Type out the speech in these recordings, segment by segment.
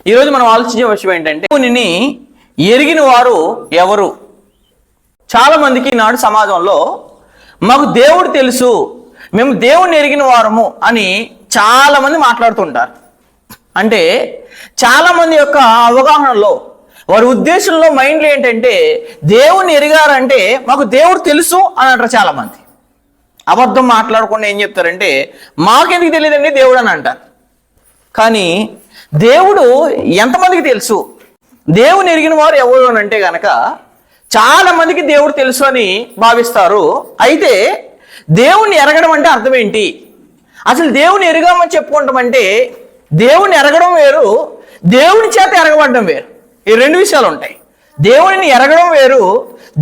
ఈరోజు మనం ఆలోచించే విషయం ఏంటంటే దేవునిని ఎరిగిన వారు ఎవరు? చాలా మందికి నాడు సమాజంలో మాకు దేవుడు తెలుసు, మేము దేవుణ్ణి ఎరిగిన వారము అని చాలా మంది మాట్లాడుతుంటారు. అంటే చాలా మంది యొక్క అవగాహనలో, వారి ఉద్దేశంలో, మైండ్లో ఏంటంటే దేవుణ్ణి ఎరిగారంటే మాకు దేవుడు తెలుసు అని అంటారు. చాలా మంది అబద్ధం మాట్లాడకుండా ఏం చెప్తారంటే మాకెందుకు తెలియదండి దేవుడు అని అంటారు. కానీ దేవుడు ఎంతమందికి తెలుసు? దేవుని ఎరిగిన వారు ఎవరు అని అంటే గనక చాలా మందికి దేవుడు తెలుసు అని భావిస్తారు. అయితే దేవుణ్ణి ఎరగడం అంటే అర్థం ఏంటి? అసలు దేవుని ఎరగామని చెప్పుకుంటామంటే దేవుని ఎరగడం వేరు, దేవుని చేత ఎరగబడడం వేరు. ఈ రెండు విషయాలు ఉంటాయి. దేవుడిని ఎరగడం వేరు,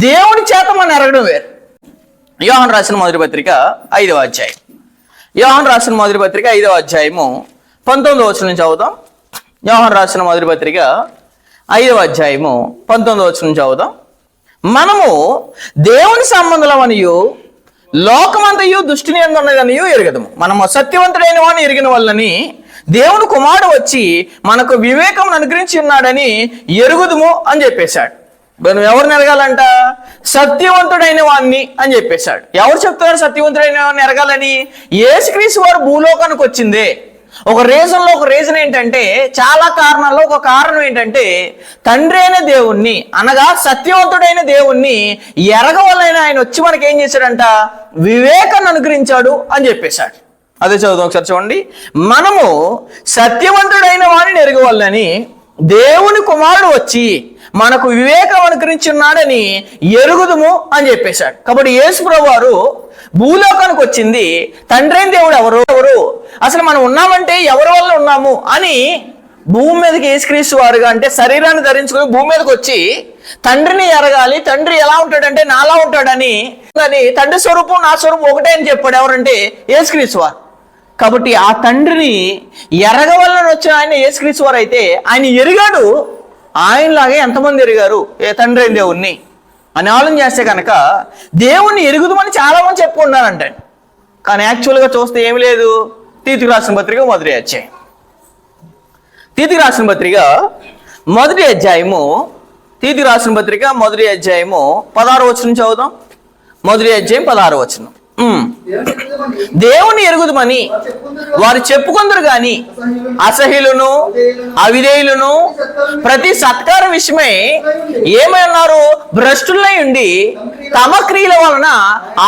దేవుని చేత మనం ఎరగడం వేరు. యోహాను రాసిన మొదటి పత్రిక 5వ అధ్యాయం. యోహాను రాసిన మొదటి పత్రిక 5వ అధ్యాయము 19వ వచనం నుంచి చదువుదాం. యోహాను రాసిన మొదటి పత్రిక 5వ అధ్యాయము 19వ వచనం నుంచి చదువుదాం. మనము దేవుని సంబంధులమనియు లోకమంతయు దుష్టిని ఉన్నదనియు ఎరగదము. మనము సత్యవంతుడైన వాడిని ఎరిగిన వాళ్ళని దేవుని కుమారుడు వచ్చి మనకు వివేకం అనుగ్రహించి ఉన్నాడని ఎరుగుదుము అని చెప్పేశాడు. మనం ఎవరిని ఎరగాలంట? సత్యవంతుడైన వాడిని అని చెప్పేశాడు. ఎవరు చెప్తున్నారు సత్యవంతుడైన వాడిని ఎరగాలని? యేసుక్రీస్తు వారు భూలోకానికి వచ్చిందే ఒక రీజన్ ఏంటంటే, చాలా కారణాల్లో ఒక కారణం ఏంటంటే తండ్రి అయిన దేవుణ్ణి అనగా సత్యవంతుడైన దేవుణ్ణి ఎరగవలైన ఆయన వచ్చి మనకి ఏం చేశాడంట? వివేకాన్ని అనుగ్రహించాడు అని చెప్పేశాడు. అదే చదువుదాం ఒకసారి చూడండి. మనము సత్యవంతుడైన వాడిని ఎరగవలని దేవుని కుమారుడు వచ్చి మనకు వివేకం అనుగ్రహించున్నాడని ఎరుగుదుము అని చెప్పేశాడు. కాబట్టి యేసు ప్రభువు వారు భూలోకానికి వచ్చింది తండ్రి అయిన దేవుడు ఎవరు, అసలు మనం ఉన్నామంటే ఎవరి వల్ల ఉన్నాము అని భూమి మీదకి యేసుక్రీస్తు వారుగా అంటే శరీరాన్ని ధరించుకుని భూమి మీదకి వచ్చి తండ్రిని ఎరగాలి, తండ్రి ఎలా ఉంటాడంటే నాలా ఉంటాడని, తండ్రి స్వరూపం నా స్వరూపం ఒకటే అని చెప్పాడు. ఎవరంటే యేసుక్రీస్తు వారు. కాబట్టి ఆ తండ్రిని ఎరగవలని వచ్చిన ఆయన యేసుక్రీస్తు వారు అయితే ఆయన ఎరిగాడు. ఆయనలాగే ఎంతమంది ఎరిగారు ఏ తండ్రి అయిన దేవుణ్ణి అని ఆలోచన చేస్తే కనుక దేవుణ్ణి ఎరుగుదామని చాలా మంది చెప్పుకుంటున్నారంటే, కానీ యాక్చువల్గా చూస్తే ఏమి లేదు. తీతుకు రాసిన పత్రిక మొదటి అధ్యాయం. తీతుకు రాసిన పత్రిక మొదటి అధ్యాయము 16వ వచనం చదువుదాం. మొదటి అధ్యాయం 16వ వచనం. దేవుని ఎరుగుదమని వారు చెప్పుకుందరు గాని అసహ్యులను అవిధేయులను ప్రతి సత్కార విషయమై ఏమన్నారు? భ్రష్టులై ఉండి తమ క్రియల వలన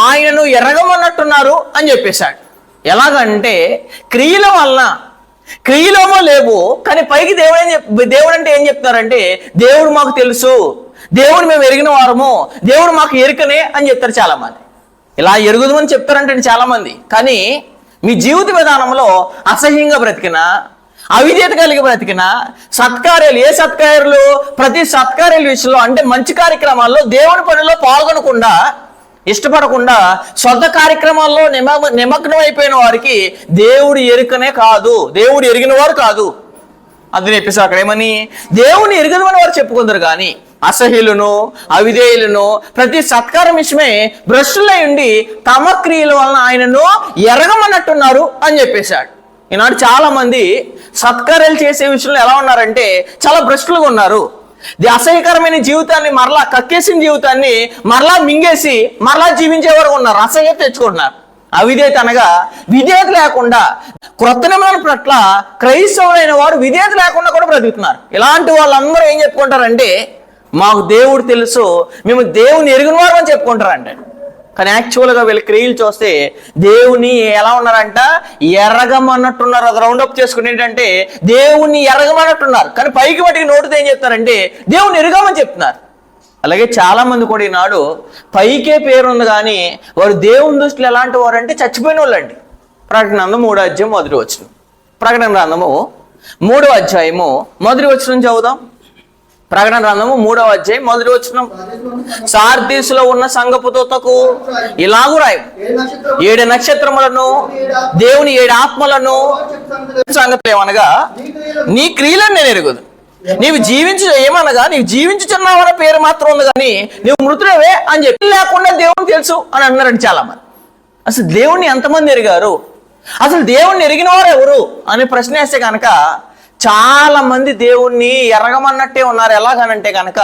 ఆయనను ఎరగమన్నట్టున్నారు అని చెప్పేశాడు. ఎలాగంటే క్రియల వలన, క్రియలేమో లేవు కానీ పైకి దేవుడు అంటే ఏం చెప్తారంటే దేవుడు మాకు తెలుసు, దేవుడు మేము ఎరిగిన వారము, దేవుడు మాకు ఎరుకనే అని చెప్తారు చాలా మంది. ఇలా ఎరుగుదమని చెప్తారంటే చాలా మంది, కానీ మీ జీవిత విధానంలో అసహ్యంగా బ్రతికినా, అవిధేయత కలిగి బ్రతికినా, సత్కార్యాలు ఏ సత్కార్యాలు ప్రతి సత్కార్యాల విషయంలో అంటే మంచి కార్యక్రమాల్లో దేవుని పనిలో పాల్గొనకుండా, ఇష్టపడకుండా సొంత కార్యక్రమాల్లో నిమగ్నం అయిపోయిన వారికి దేవుడు ఎరుకనే కాదు, దేవుడు ఎరిగిన వారు కాదు. అది చెప్పేసి అక్కడ ఏమని దేవుని ఎరుగదమని వారు చెప్పుకుందరు కానీ అసహ్యులను అవిధేయులను ప్రతి సత్కారం విషయమే భ్రష్టులై ఉండి తమ క్రియల వలన ఆయనను ఎరగమన్నట్టున్నారు అని చెప్పేశాడు. ఈనాడు చాలా మంది సత్కార్యాలు చేసే విషయంలో ఎలా ఉన్నారంటే చాలా భ్రష్టులుగా ఉన్నారు. అసహ్యకరమైన జీవితాన్ని మరలా కక్కేసిన జీవితాన్ని మరలా మింగేసి మరలా జీవించే వరకు ఉన్నారు. అసహ్యత తెచ్చుకుంటున్నారు. అవిధేయత అనగా విధేయత లేకుండా, క్రొత్త నిబంధన పట్ల క్రైస్తవులైన వారు విధేయత లేకుండా కూడా బ్రతుకుతున్నారు. ఇలాంటి వాళ్ళందరూ ఏం చెప్పుకుంటారంటే మాకు దేవుడు తెలుసు, మేము దేవుని ఎరిగిన వారు అని చెప్పుకుంటారంటే, కానీ యాక్చువల్గా వీళ్ళ క్రియలు చూస్తే దేవుని ఎలా ఉన్నారంట? ఎరగమన్నట్టున్నారు. అది రౌండప్ చేసుకుని ఏంటంటే దేవుణ్ణి ఎరగమన్నట్టున్నారు, కానీ పైకి వాటికి నోటితో ఏం చెప్తారంటే దేవుని ఎరగమని చెప్తున్నారు. అలాగే చాలా మంది కూడా ఈనాడు పైకే పేరుంది కానీ వారు దేవుని దృష్టిలో ఎలాంటి వారు అంటే చచ్చిపోయిన వాళ్ళండి. ప్రకటన గ్రంథం 3వ అధ్యాయం మొదటి వచనం. ప్రకటన గ్రంథము 3వ అధ్యాయము మొదటి వచనం చదువుదాం. ప్రకటన గ్రంథము 3వ అధ్యాయం మొదటి వచనం. సార్దీసులో ఉన్న సంఘపు దూతకు ఇలాగు రాయు, 7 నక్షత్రములను దేవుని 7 ఆత్మలను సంగతి ఏమనగా నీ క్రియలను నేను ఎరుగుదు. నీవు జీవించుచున్నావన్న పేరు మాత్రం ఉంది కానీ నీవు మృతుడవే అని చెప్పి లేకుండా దేవుని తెలుసు అని అన్నారండి చాలా మంది. అసలు దేవుణ్ణి ఎంతమంది ఎరిగారు? అసలు దేవుణ్ణి ఎరిగిన వారు ఎవరు అని ప్రశ్న వేస్తే కనుక చాలా మంది దేవుణ్ణి ఎరగమన్నట్టే ఉన్నారు. ఎలాగనంటే కనుక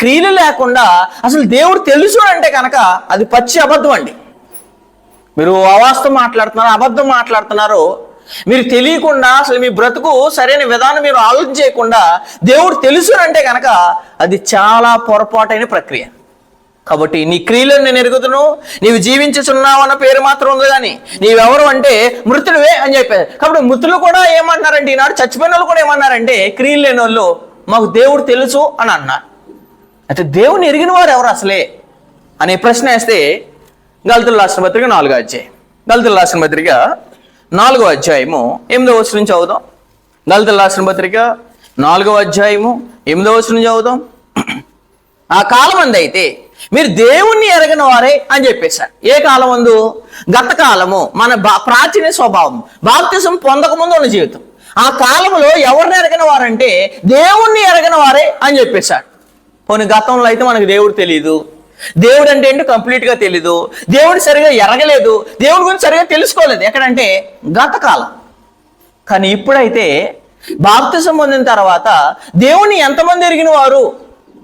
క్రియలు లేకుండా అసలు దేవుడు తెలుసు అంటే కనుక అది పచ్చి అబద్ధం అండి. మీరు అవాస్తవం మాట్లాడుతున్నారు, అబద్ధం మాట్లాడుతున్నారు. మీరు తెలియకుండా అసలు మీ బ్రతుకు సరైన విధానం మీరు ఆలోచన చేయకుండా దేవుడు తెలుసు అంటే కనుక అది చాలా పొరపాటైన ప్రక్రియ. కాబట్టి నీ క్రియలను నేను ఎరుగుతును, నీవు జీవించుచున్నావు అన్న పేరు మాత్రం ఉంది, కానీ నీవెవరు అంటే మృతుడివే అని చెప్పారు. కాబట్టి మృతులు కూడా ఏమన్నారంటే, ఈనాడు చచ్చిపోయిన వాళ్ళు కూడా ఏమన్నారంటే, క్రియలు లేని వాళ్ళు మాకు దేవుడు తెలుసు అని అన్నారు. అయితే దేవుని ఎరిగిన వారు ఎవరు అసలే అనే ప్రశ్న వేస్తే గళితుల రాసిన పత్రిక 4వ అధ్యాయం, గళితుల రాసిన పత్రిక 4వ అధ్యాయము 8వ వచనం నుంచి చదువుదాం. గళితుల రాసిన పత్రిక 4వ అధ్యాయము 8వ వచనం చదువుదాం. ఆ కాలం అందు అయితే మీరు దేవుణ్ణి ఎరగని వారే అని చెప్పేశారు. ఏ కాలం అందు? గత కాలము, మన ప్రాచీన స్వభావం, బాప్తిసం పొందకముందు ఉన్న జీవితం. ఆ కాలంలో ఎవరిని ఎరగని వారంటే దేవుణ్ణి ఎరగని వారే అని చెప్పేశాడు. పోనీ గతంలో అయితే మనకు దేవుడు తెలియదు, దేవుడు అంటే ఏంటో కంప్లీట్గా తెలీదు, దేవుడు సరిగా ఎరగలేదు, దేవుడి గురించి సరిగా తెలుసుకోలేదు. ఎక్కడంటే గత కాలం. కానీ ఇప్పుడైతే బాప్తిసం పొందిన తర్వాత దేవుణ్ణి ఎంతమంది ఎరిగిన వారు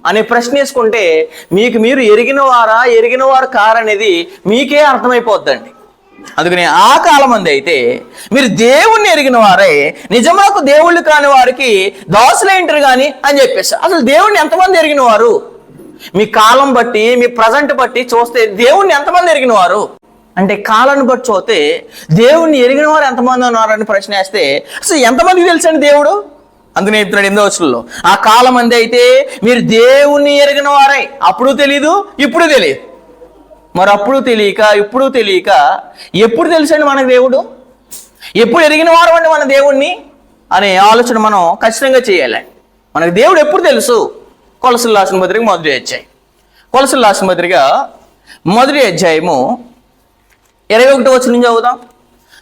అనే ప్రశ్న వేసుకుంటే మీకు మీరు ఎరిగిన వారు కారనేది మీకే అర్థమైపోద్దండి. అందుకని ఆ కాలం మంది అయితే మీరు దేవుణ్ణి ఎరిగిన వారే నిజమాకు దేవుళ్ళు కాని వారికి దోసలేంటారు కానీ అని చెప్పేసి. అసలు దేవుణ్ణి ఎంతమంది ఎరిగిన వారు? మీ కాలం బట్టి, మీ ప్రజెంట్ బట్టి చూస్తే దేవుణ్ణి ఎంతమంది ఎరిగిన వారు అంటే, కాలాన్ని బట్టి చూస్తే దేవుణ్ణి ఎరిగిన వారు ఎంతమంది ఉన్నారని ప్రశ్న వేస్తే అసలు ఎంతమందికి తెలుసండి దేవుడు? అందుకనే చెప్తున్నాడు 8వ వచనంలో, ఆ కాలం అంది అయితే మీరు దేవుణ్ణి ఎరిగిన వారై. అప్పుడు తెలీదు, ఇప్పుడు తెలియదు. మరి అప్పుడు తెలియక, ఇప్పుడు తెలియక ఎప్పుడు తెలుసండి మనకు దేవుడు? ఎప్పుడు ఎరిగిన వారు అండి మన దేవుణ్ణి అనే ఆలోచన మనం ఖచ్చితంగా చేయాలి. మనకు దేవుడు ఎప్పుడు తెలుసు? కొలసలు రాసిన పత్రిక 1వ అధ్యాయం, కొలసలు రాసిన పత్రిక 1వ అధ్యాయము 21వ వచనం చదువుదాం.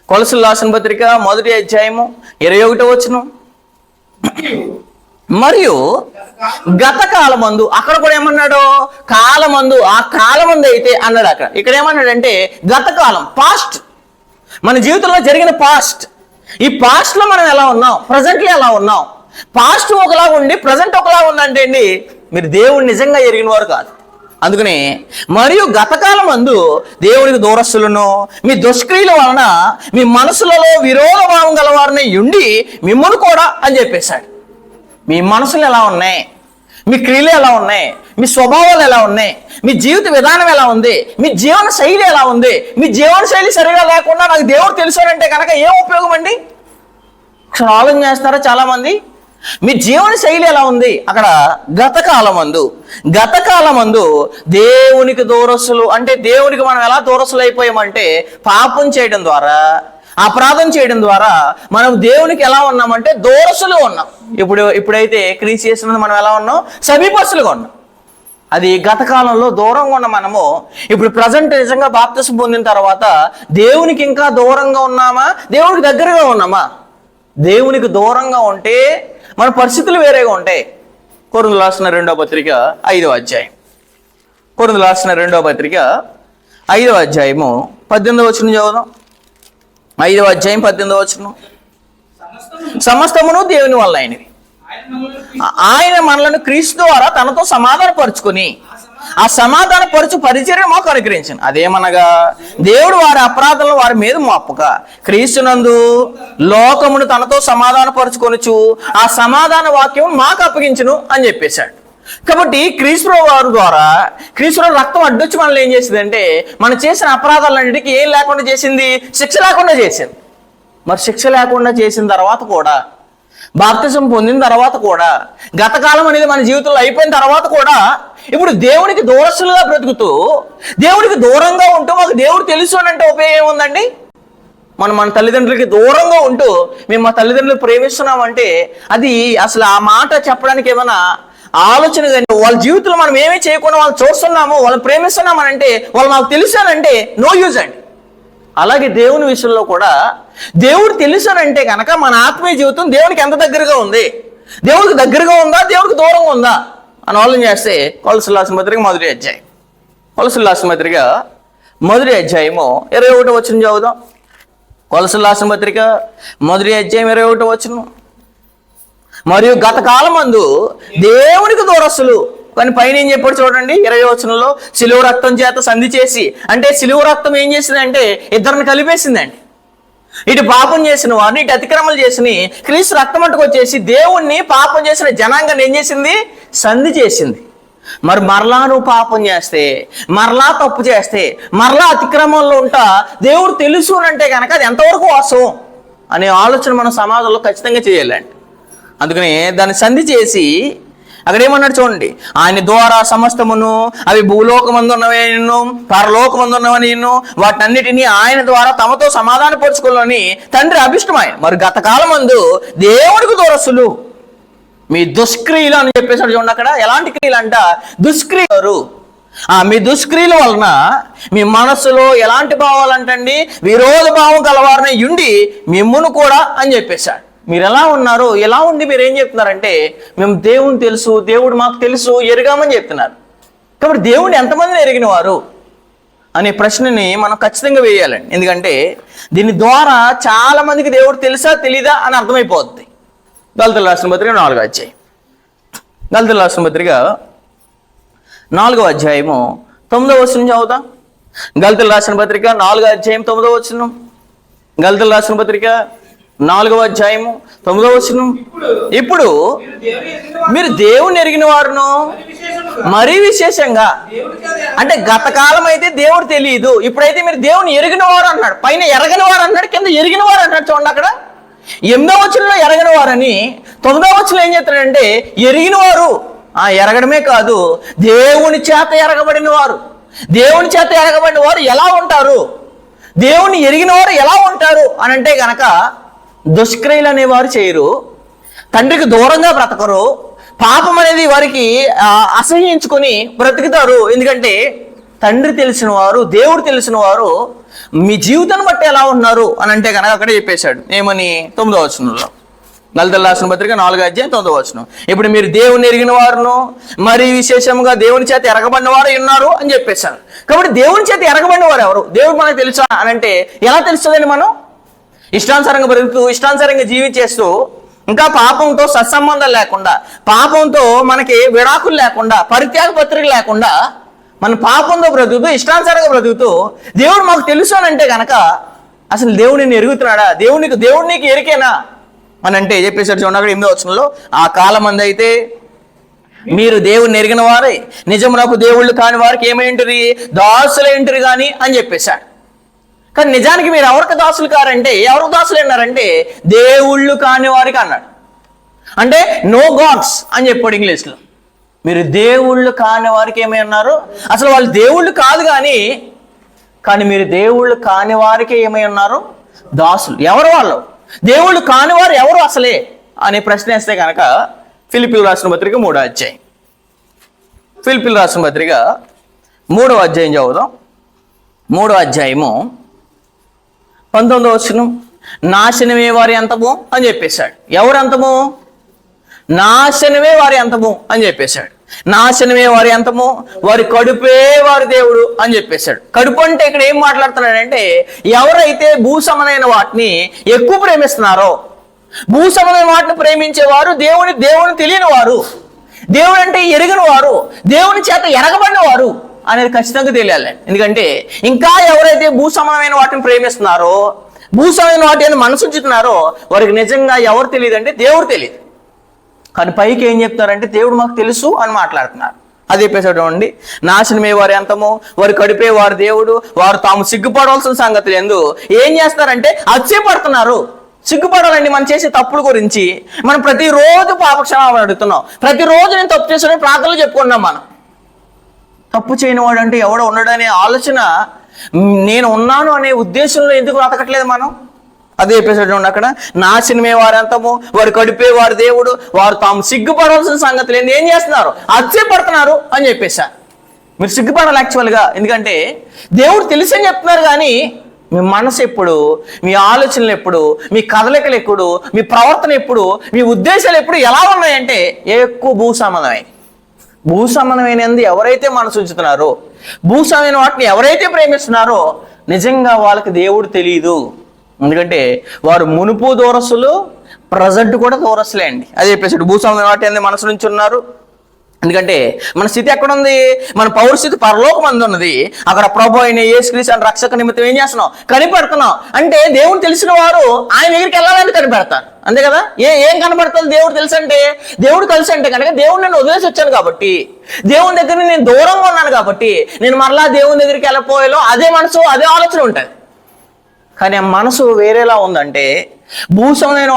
కొలసలు రాసిన పత్రిక 1వ అధ్యాయము 21వ వచనం. మరియు గత కాలమందు, అక్కడ కూడా ఏమన్నాడు? కాలమందు, ఆ కాలమందు అయితే అన్నాడు. అక్కడ ఇక్కడ ఏమన్నాడంటే గత కాలం, పాస్ట్, మన జీవితంలో జరిగిన పాస్ట్. ఈ పాస్ట్ లో మనం ఎలా ఉన్నాం, ప్రజెంట్లో ఎలా ఉన్నాం? పాస్ట్ ఒకలాగా ఉండి ప్రజెంట్ ఒకలాగా ఉందంటే అండి మీరు దేవుడు నిజంగా ఎరిగిన వారు కాదు. అందుకని మరియు గతకాలం అందు దేవునికి దూరస్తులను మీ దుష్క్రియల వలన మీ మనసులలో విరోధభావం గలవారిని ఉండి మిమ్మల్ని కూడా అని చెప్పేశాడు. మీ మనసులు ఎలా ఉన్నాయి, మీ క్రియలు ఎలా ఉన్నాయి, మీ స్వభావాలు ఎలా ఉన్నాయి, మీ జీవిత విధానం ఎలా ఉంది, మీ జీవన శైలి ఎలా ఉంది? మీ జీవన శైలి సరిగా లేకుండా నాకు దేవుడు తెలుసాడంటే కనుక ఏం ఉపయోగం అండి? ఒకసారి ఆలోచన చేస్తారా చాలా మంది? మీ జీవన శైలి ఎలా ఉంది? అక్కడ గతకాలమందు దేవునికి దూరస్తులు అంటే దేవునికి మనం ఎలా దూరస్తులు అయిపోయామంటే పాపం చేయడం ద్వారా, అపరాధం చేయడం ద్వారా మనం దేవునికి ఎలా ఉన్నామంటే దూరస్తులు ఉన్నాం. ఇప్పుడైతే క్రీస్తు చేస్తున్నది మనం ఎలా ఉన్నాం? సమీపస్తులుగా ఉన్నాం. అది గత కాలంలో దూరంగా ఉన్న మనము ఇప్పుడు ప్రజెంట్ నిజంగా బాప్తిసం పొందిన తర్వాత దేవునికి ఇంకా దూరంగా ఉన్నామా, దేవునికి దగ్గరగా ఉన్నామా? దేవునికి దూరంగా ఉంటే మన పరిస్థితులు వేరేగా ఉంటాయి. కొరింథీయులకు రాసిన 2వ పత్రిక 5వ అధ్యాయం, కొరింథీయులకు రాసిన 2వ పత్రిక 5వ అధ్యాయము 18వ వచనం చదువుదాం. 5వ అధ్యాయం 18వ వచనం. సమస్తమును దేవుని వల్ల అయినవి, ఆయన మనలను క్రీస్తు ద్వారా తనతో సమాధానపరుచుకుని ఆ సమాధానపరచు పరిచర్య మాకు అనుగ్రహించాను. అదేమనగా దేవుడు వారి అపరాధాలను వారి మీద మోపక క్రీస్తునందు లోకమును తనతో సమాధానపరుచుకొనుచు ఆ సమాధాన వాక్యం మాకు అప్పగించును అని చెప్పేశాడు. కాబట్టి క్రీస్తు వారి ద్వారా, క్రీస్తు రక్తం అడ్డొచ్చి మనల్ని ఏం చేసిందంటే మనం చేసిన అపరాధాలన్నిటికీ ఏం లేకుండా చేసింది? శిక్ష లేకుండా చేసింది. మరి శిక్ష లేకుండా చేసిన తర్వాత కూడా, బాప్తిసం పొందిన తర్వాత కూడా, గతకాలం అనేది మన జీవితంలో అయిపోయిన తర్వాత కూడా ఇప్పుడు దేవునికి దూరస్తులుగా బ్రతుకుతూ దేవునికి దూరంగా ఉంటూ మాకు దేవుడు తెలుసు అని అంటే ఉపయోగం ఏముందండి? మన తల్లిదండ్రులకి దూరంగా ఉంటూ మేము మా తల్లిదండ్రులు ప్రేమిస్తున్నామంటే అది అసలు ఆ మాట చెప్పడానికి ఏమైనా ఆలోచన కానీ, వాళ్ళ జీవితంలో మనం ఏమీ చేయకుండా వాళ్ళు చూస్తున్నాము, వాళ్ళు ప్రేమిస్తున్నామనంటే వాళ్ళు మాకు తెలుసానంటే నో యూజ్ అండి. అలాగే దేవుని విషయంలో కూడా దేవుడు తెలుసానంటే కనుక మన ఆత్మీయ జీవితం దేవునికి ఎంత దగ్గరగా ఉంది, దేవుడికి దగ్గరగా ఉందా, దేవుడికి దూరంగా ఉందా అని ఆలోచన చేస్తే కొలసలు రాసిన పత్రిక 1వ అధ్యాయం, కొలసలు రాసిన పత్రిక 1వ అధ్యాయము 21వ వచనం చదువుదాం. కొలసలు రాసిన పత్రిక 1వ అధ్యాయం 21వ వచనం. మరియు గత కాలమందు దేవునికి దూరస్తులు. కానీ పైన ఏం చెప్పాడు చూడండి 20వ వచనంలో, సిలువ రక్తం చేత సంధి చేసి. అంటే సిలువ రక్తం ఏం చేసిందంటే ఇద్దరిని కలిపేసిందండి. ఇటు పాపం చేసిన వారిని, ఇటు అతిక్రమలు చేసిన క్రీస్తు రక్తం అంటుకు వచ్చేసి దేవుణ్ణి పాపం చేసిన జనాంగాన్ని ఏం చేసింది? సంధి చేసింది. మరి మరలా నువ్వు పాపం చేస్తే, మరలా తప్పు చేస్తే, మరలా అతిక్రమంలో ఉంటా దేవుడు తెలుసు అంటే కనుక అది ఎంతవరకు వాస్తవం అనే ఆలోచన మన సమాజంలో ఖచ్చితంగా చేయాలండి. అందుకని దాన్ని సంధి చేసి అక్కడ ఏమన్నాడు చూడండి, ఆయన ద్వారా సమస్తమును, అవి భూలోకమందు ఉన్నవను పరలోకమందు ఉన్నవనిను, వాటన్నిటినీ ఆయన ద్వారా తమతో సమాధానపరుచుకోవాలని తండ్రి అభిష్టమైన. మరి గత కాలమందు దేవుడికి దూరస్తులు, మీ దుష్క్రియలు అని చెప్పేసాడు చూడండి. అక్కడ ఎలాంటి క్రియలు అంట? దుష్క్రియలు. మీ దుష్క్రియల వలన మీ మనస్సులో ఎలాంటి భావాలు అంటండి? విరోధ భావం కలవారనే ఉండి మిమ్మును కూడా అని చెప్పేశాడు. మీరు ఎలా ఉన్నారు? ఎలా ఉండి మీరు ఏం చెప్తున్నారంటే మేము దేవుని తెలుసు, దేవుడు మాకు తెలుసు, ఎరుగామని చెప్తున్నారు. కాబట్టి దేవుడిని ఎంతమందిని ఎరిగిన వారు అనే ప్రశ్నని మనం ఖచ్చితంగా వేయాలండి. ఎందుకంటే దీని ద్వారా చాలా మందికి దేవుడు తెలుసా తెలీదా అని అర్థమైపోద్ది. గలతీయులకు రాసిన పత్రిక 4వ అధ్యాయం, గలతీయులకు రాసిన పత్రిక 4వ అధ్యాయము 9వ వచనం చదువుతాం. గలతీయులకు రాసిన పత్రిక 4వ అధ్యాయం 9వ వచనం. గలతీయులకు రాసిన పత్రిక 4వ అధ్యాయము 9వ వచనం. ఇప్పుడు మీరు దేవుని ఎరిగిన వారును, మరీ విశేషంగా. అంటే గత కాలం అయితే దేవుడు తెలియదు, ఇప్పుడైతే మీరు దేవుని ఎరిగిన వారు అన్నాడు. పైన ఎరగని వారు అన్నాడు, కింద ఎరిగిన వారు అన్నాడు చూడండి. అక్కడ 8వ వచనంలో ఎరగిన వారని, 9వ వచనంలో ఏం చెప్తాడంటే ఎరిగిన వారు. ఎరగడమే కాదు, దేవుని చేత ఎరగబడిన వారు. దేవుని చేత ఎరగబడిన వారు ఎలా ఉంటారు? దేవుని ఎరిగిన వారు ఎలా ఉంటారు అని అంటే గనక దుష్క్రియలు అనేవారు చేయరు, తండ్రికి దూరంగా బ్రతకరు, పాపం అనేది వారికి అసహ్యించుకొని బ్రతుకుతారు. ఎందుకంటే తండ్రి తెలిసిన వారు, దేవుడు తెలిసిన వారు మీ జీవితాన్ని బట్టి ఎలా ఉన్నారు అని అంటే కనుక అక్కడే చెప్పేశాడు. ఏమని? 9వ వచనంలో, గలతీయులకు రాసిన పత్రిక 4వ అధ్యాయం 9వ వచనం. ఇప్పుడు మీరు దేవుని ఎరిగిన వారును, మరి విశేషంగా దేవుని చేత ఎరగబడిన వారు ఉన్నారు అని చెప్పేశారు. కాబట్టి దేవుని చేత ఎరగబడిన వారు ఎవరు? దేవుడు మనకు తెలుసా అని అంటే ఎలా తెలుస్తుందని? మనం ఇష్టానుసారంగా బ్రతుకుతూ, ఇష్టానుసారంగా జీవించేస్తూ, ఇంకా పాపంతో సత్సంబంధం లేకుండా, పాపంతో మనకి విడాకులు లేకుండా, పరిత్యాగ పత్రిక లేకుండా, మన పాపంతో బ్రతుకుతూ, ఇష్టానుసారంగా బ్రతుకుతూ దేవుడు మాకు తెలుసు అని అంటే కనుక అసలు దేవుడిని ఎరుగుతున్నాడా? దేవుడు నీకు ఎరికేనా అని అంటే చెప్పేసాడు చూడండి. అక్కడ 8వ వచనంలో, ఆ కాలం మంది అయితే మీరు దేవుని ఎరిగిన వారే, నిజమునకు దేవుళ్ళు కాని వారికి ఏమైంటది? దాసులేంటరు కానీ అని చెప్పేశాడు. కానీ నిజానికి మీరు ఎవరికి దాసులు కారంటే, ఎవరికి దాసులు అన్నారంటే దేవుళ్ళు కాని వారికి అన్నాడు. అంటే నో గాడ్స్ అని చెప్పాడు ఇంగ్లీష్లో. మీరు దేవుళ్ళు కాని వారికి ఏమై ఉన్నారు? అసలు వాళ్ళు దేవుళ్ళు కాదు కానీ మీరు దేవుళ్ళు కాని వారికి ఏమై ఉన్నారు? దాసులు. ఎవరు వాళ్ళు? దేవుళ్ళు కాని వారు ఎవరు అసలే అనే ప్రశ్న వేస్తే కనుక ఫిలిప్పీయులకు రాసిన పత్రిక 3వ అధ్యాయం, ఫిలిప్పీయులకు రాసిన పత్రిక 3వ అధ్యాయం చదువుదాం. 3వ అధ్యాయము 19వ వచనం. నాశనమే వారి అంతము అని చెప్పేశాడు. ఎవరు అంతము? నాశనమే వారి అంతము అని చెప్పేశాడు. నాశనమే వారి అంతము, వారి కడుపే వారి దేవుడు అని చెప్పేశాడు. కడుపు అంటే ఇక్కడ ఏం మాట్లాడుతున్నాడంటే ఎవరైతే భూసమమైన వాటిని ఎక్కువ ప్రేమిస్తున్నారో, భూసమమైన వాటిని ప్రేమించేవారు దేవుని తెలియని వారు, దేవుడు అంటే ఎరిగిన వారు, దేవుని చేత ఎరగబడిన వారు అనేది ఖచ్చితంగా తెలియాలి. ఎందుకంటే ఇంకా ఎవరైతే భూసమమైన వాటిని ప్రేమిస్తున్నారో, భూసమైన వాటిని మనసు ఉంచుతున్నారో వారికి నిజంగా ఎవరు తెలియదు అంటే దేవుడు తెలియదు. కానీ పైకి ఏం చెప్తారంటే దేవుడు మాకు తెలుసు అని మాట్లాడుతున్నారు. అది చెప్పేసాడు అండి. నాశనమే వారి అంతము, వారి కడిపే వారి దేవుడు, వారు తాము సిగ్గుపడవలసిన సంగతులు ఎందు ఏం చేస్తారంటే అతిశయపడుతున్నారు. సిగ్గుపడాలండి మనం చేసే తప్పుల గురించి. మనం ప్రతిరోజు పాపక్షమాపణ అడుగుతున్నాం, ప్రతిరోజు నేను తప్పు చేసానని ప్రార్థనలు చెప్పుకున్నాం. మనం తప్పు చేయని వాడు అంటే ఎవడో ఉండడనే ఆలోచన, నేను ఉన్నాను అనే ఉద్దేశంలో ఎందుకు బ్రతకట్లేదు మనం? అదే చెప్పేసాడు అక్కడ. నాశనమే వారి అంతము, వారు కడిపే వారి దేవుడు, వారు తాము సిగ్గుపడవలసిన సంగతులు ఏం చేస్తున్నారు? అతిశయపడుతున్నారు అని చెప్పేశారు. మీరు సిగ్గుపడాలి యాక్చువల్గా. ఎందుకంటే దేవుడు తెలుసు అని చెప్తున్నారు, కానీ మీ మనసు ఎప్పుడు, మీ ఆలోచనలు ఎప్పుడు, మీ కదలికలు ఎప్పుడు, మీ ప్రవర్తన ఎప్పుడు, మీ ఉద్దేశాలు ఎప్పుడు ఎలా ఉన్నాయంటే ఎక్కువ భూసంబంధమైనది ఎవరైతే మనసు ఉంచుతున్నారో, భూసమైన వాటిని ఎవరైతే ప్రేమిస్తున్నారో నిజంగా వాళ్ళకి దేవుడు తెలియదు. ఎందుకంటే వారు మునుపు దూరస్తులు, ప్రజెంట్ కూడా దూరస్తులే అండి. అదే చెప్పేసాడు, భూస్వామ్యం వాటి అంది మనసు నుంచి ఉన్నారు. ఎందుకంటే మన స్థితి ఎక్కడుంది? మన పౌరస్థితి పరలోకం అందు ఉన్నది. అక్కడ ప్రభు అయిన యేసుక్రీస్తు అని రక్షక నిమిత్తం ఏం చేస్తున్నాం? కనిపెడుతున్నాం. అంటే దేవుడు తెలిసిన వారు ఆయన దగ్గరికి వెళ్ళాలని కనిపెడతారు, అంతే కదా. ఏం కనబడుతుంది? దేవుడు తెలుసు అంటే, దేవుడు కలిసి అంటే కనుక దేవుడు నన్ను వదిలేసి వచ్చాను కాబట్టి, దేవుని దగ్గర నేను దూరంగా ఉన్నాను కాబట్టి నేను మరలా దేవుని దగ్గరికి వెళ్ళపోయేలో అదే మనసు, అదే ఆలోచన ఉంటుంది. కానీ ఆ మనసు వేరేలా ఉందంటే, భూస్వామ్యమైన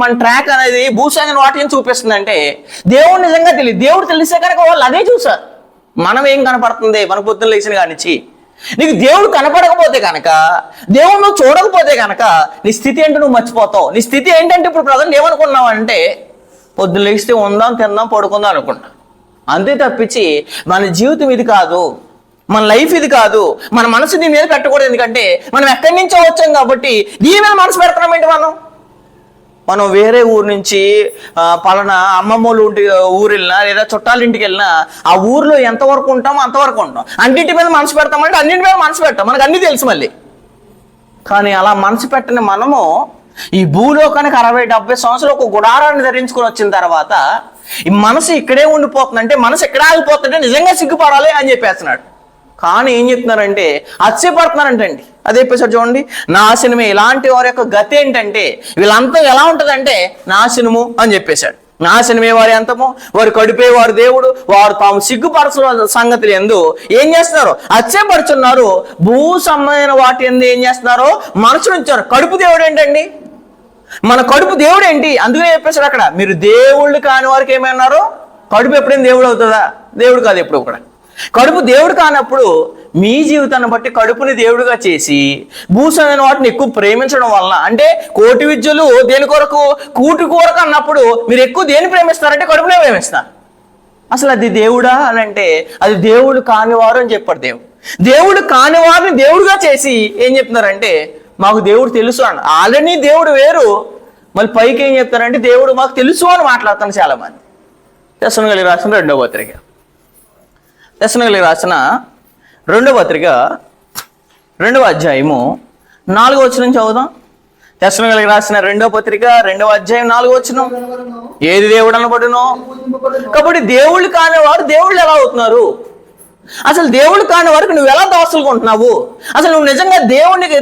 మన ట్రాక్ అనేది భూస్వామ్యమైన వాటిని చూపిస్తుందంటే దేవుడు నిజంగా తెలియదు. దేవుడు తెలిసే కనుక వాళ్ళు అదే చూసారు. మనం ఏం కనపడుతుంది? మన పొద్దున్న లేచిన కానిచ్చి నీకు దేవుడు కనపడకపోతే కనుక, దేవుడు నువ్వు చూడకపోతే కనుక నీ స్థితి ఏంటో నువ్వు మర్చిపోతావు. నీ స్థితి ఏంటంటే ఇప్పుడు ప్రజెంట్ ఏమనుకున్నావు అంటే, పొద్దున్న లేస్తే ఉందాం, తిందాం, పడుకుందాం అనుకున్నా. అంతే తప్పించి మన జీవితం ఇది కాదు, మన లైఫ్ ఇది కాదు. మన మనసు దీని మీద పెట్టకూడదు. ఎందుకంటే మనం ఎక్కడి నుంచో వచ్చాం కాబట్టి దీని మీద మనసు పెడుతున్నాం ఏంటి? మనం వేరే ఊరు నుంచి పలానా అమ్మమ్మోళ్ళు ఊరు వెళ్ళినా లేదా చుట్టాల ఇంటికి వెళ్ళినా ఆ ఊర్లో ఎంతవరకు ఉంటామో అంతవరకు ఉంటాం. అన్నింటి మీద మనసు పెడతామంటే అన్నింటి మీద మనసు పెట్టాం, మనకు అన్నీ తెలుసు మళ్ళీ. కానీ అలా మనసు పెట్టని మనము ఈ భూలోకానికి 60-70 సంవత్సరాలు ఒక గుడారాన్ని ధరించుకొని వచ్చిన తర్వాత ఈ మనసు ఇక్కడే ఉండిపోతుందంటే, మనసు ఎక్కడ ఆగిపోతుందంటే నిజంగా సిగ్గుపడాలి అని చెప్పేస్తున్నాడు. కానీ ఏం చెప్తున్నారంటే అచ్చపడుతున్నారంటండి. అదే చెప్పేసాడు చూడండి, నాశనమే. ఇలాంటి వారి యొక్క గతి ఏంటంటే వీళ్ళంతా ఎలా ఉంటుందంటే నాశనము అని చెప్పేశాడు. నాశనమే వారి అంతము, వారు కడిపే వారు దేవుడు, వారు తాము సిగ్గుపరచిన సంగతులు ఎందు ఏం చేస్తున్నారు? అచ్చపడుచున్నారు. భూ సంబంధమైన వాటి ఎందు ఏం చేస్తున్నారు? మనసు ఉంచారు. కడుపు దేవుడు ఏంటండి? మన కడుపు దేవుడు ఏంటి? అందుకనే చెప్పేశాడు అక్కడ, మీరు దేవుళ్ళు కాని వారికి ఏమన్నారు? కడుపు ఎప్పుడైనా దేవుడు అవుతుందా? దేవుడు కాదు ఎప్పుడు కూడా. కడుపు దేవుడు కానప్పుడు మీ జీవితాన్ని బట్టి కడుపుని దేవుడిగా చేసి భూసమైన వాటిని ఎక్కువ ప్రేమించడం వలన, అంటే కోటి విద్యలు దేని కొరకు? కూటి కొరకు అన్నప్పుడు మీరు ఎక్కువ దేని ప్రేమిస్తారంటే కడుపునే ప్రేమిస్తారు. అసలు అది దేవుడా అని అంటే అది దేవుడు కానివారు అని చెప్పాడు దేవుడు. దేవుడు కానివారిని దేవుడుగా చేసి ఏం చెప్తున్నారంటే మాకు దేవుడు తెలుసు అని. ఆల్రెడీ దేవుడు వేరు, మళ్ళీ పైకి ఏం చెప్తారంటే దేవుడు మాకు తెలుసు అని మాట్లాడుతాను చాలా మంది. తెస్సలోనికీయులకు రాసిన రెండవ పత్రిక, తెస్సలోనికీయులకు రాసిన రెండవ పత్రిక 2వ అధ్యాయము 4వ వచనం చదువుదాం. తెస్సలోనికీయులకు రాసిన రెండవ పత్రిక 2వ అధ్యాయం 4వ వచనం, ఏది దేవుడు అనబడునో కాబట్టి దేవుళ్ళు కాని వారు దేవుళ్ళు ఎలా అవుతున్నారు? అసలు దేవుడు కాని వారికి నువ్వు ఎలా దాసులుకుంటున్నావు? అసలు నువ్వు నిజంగా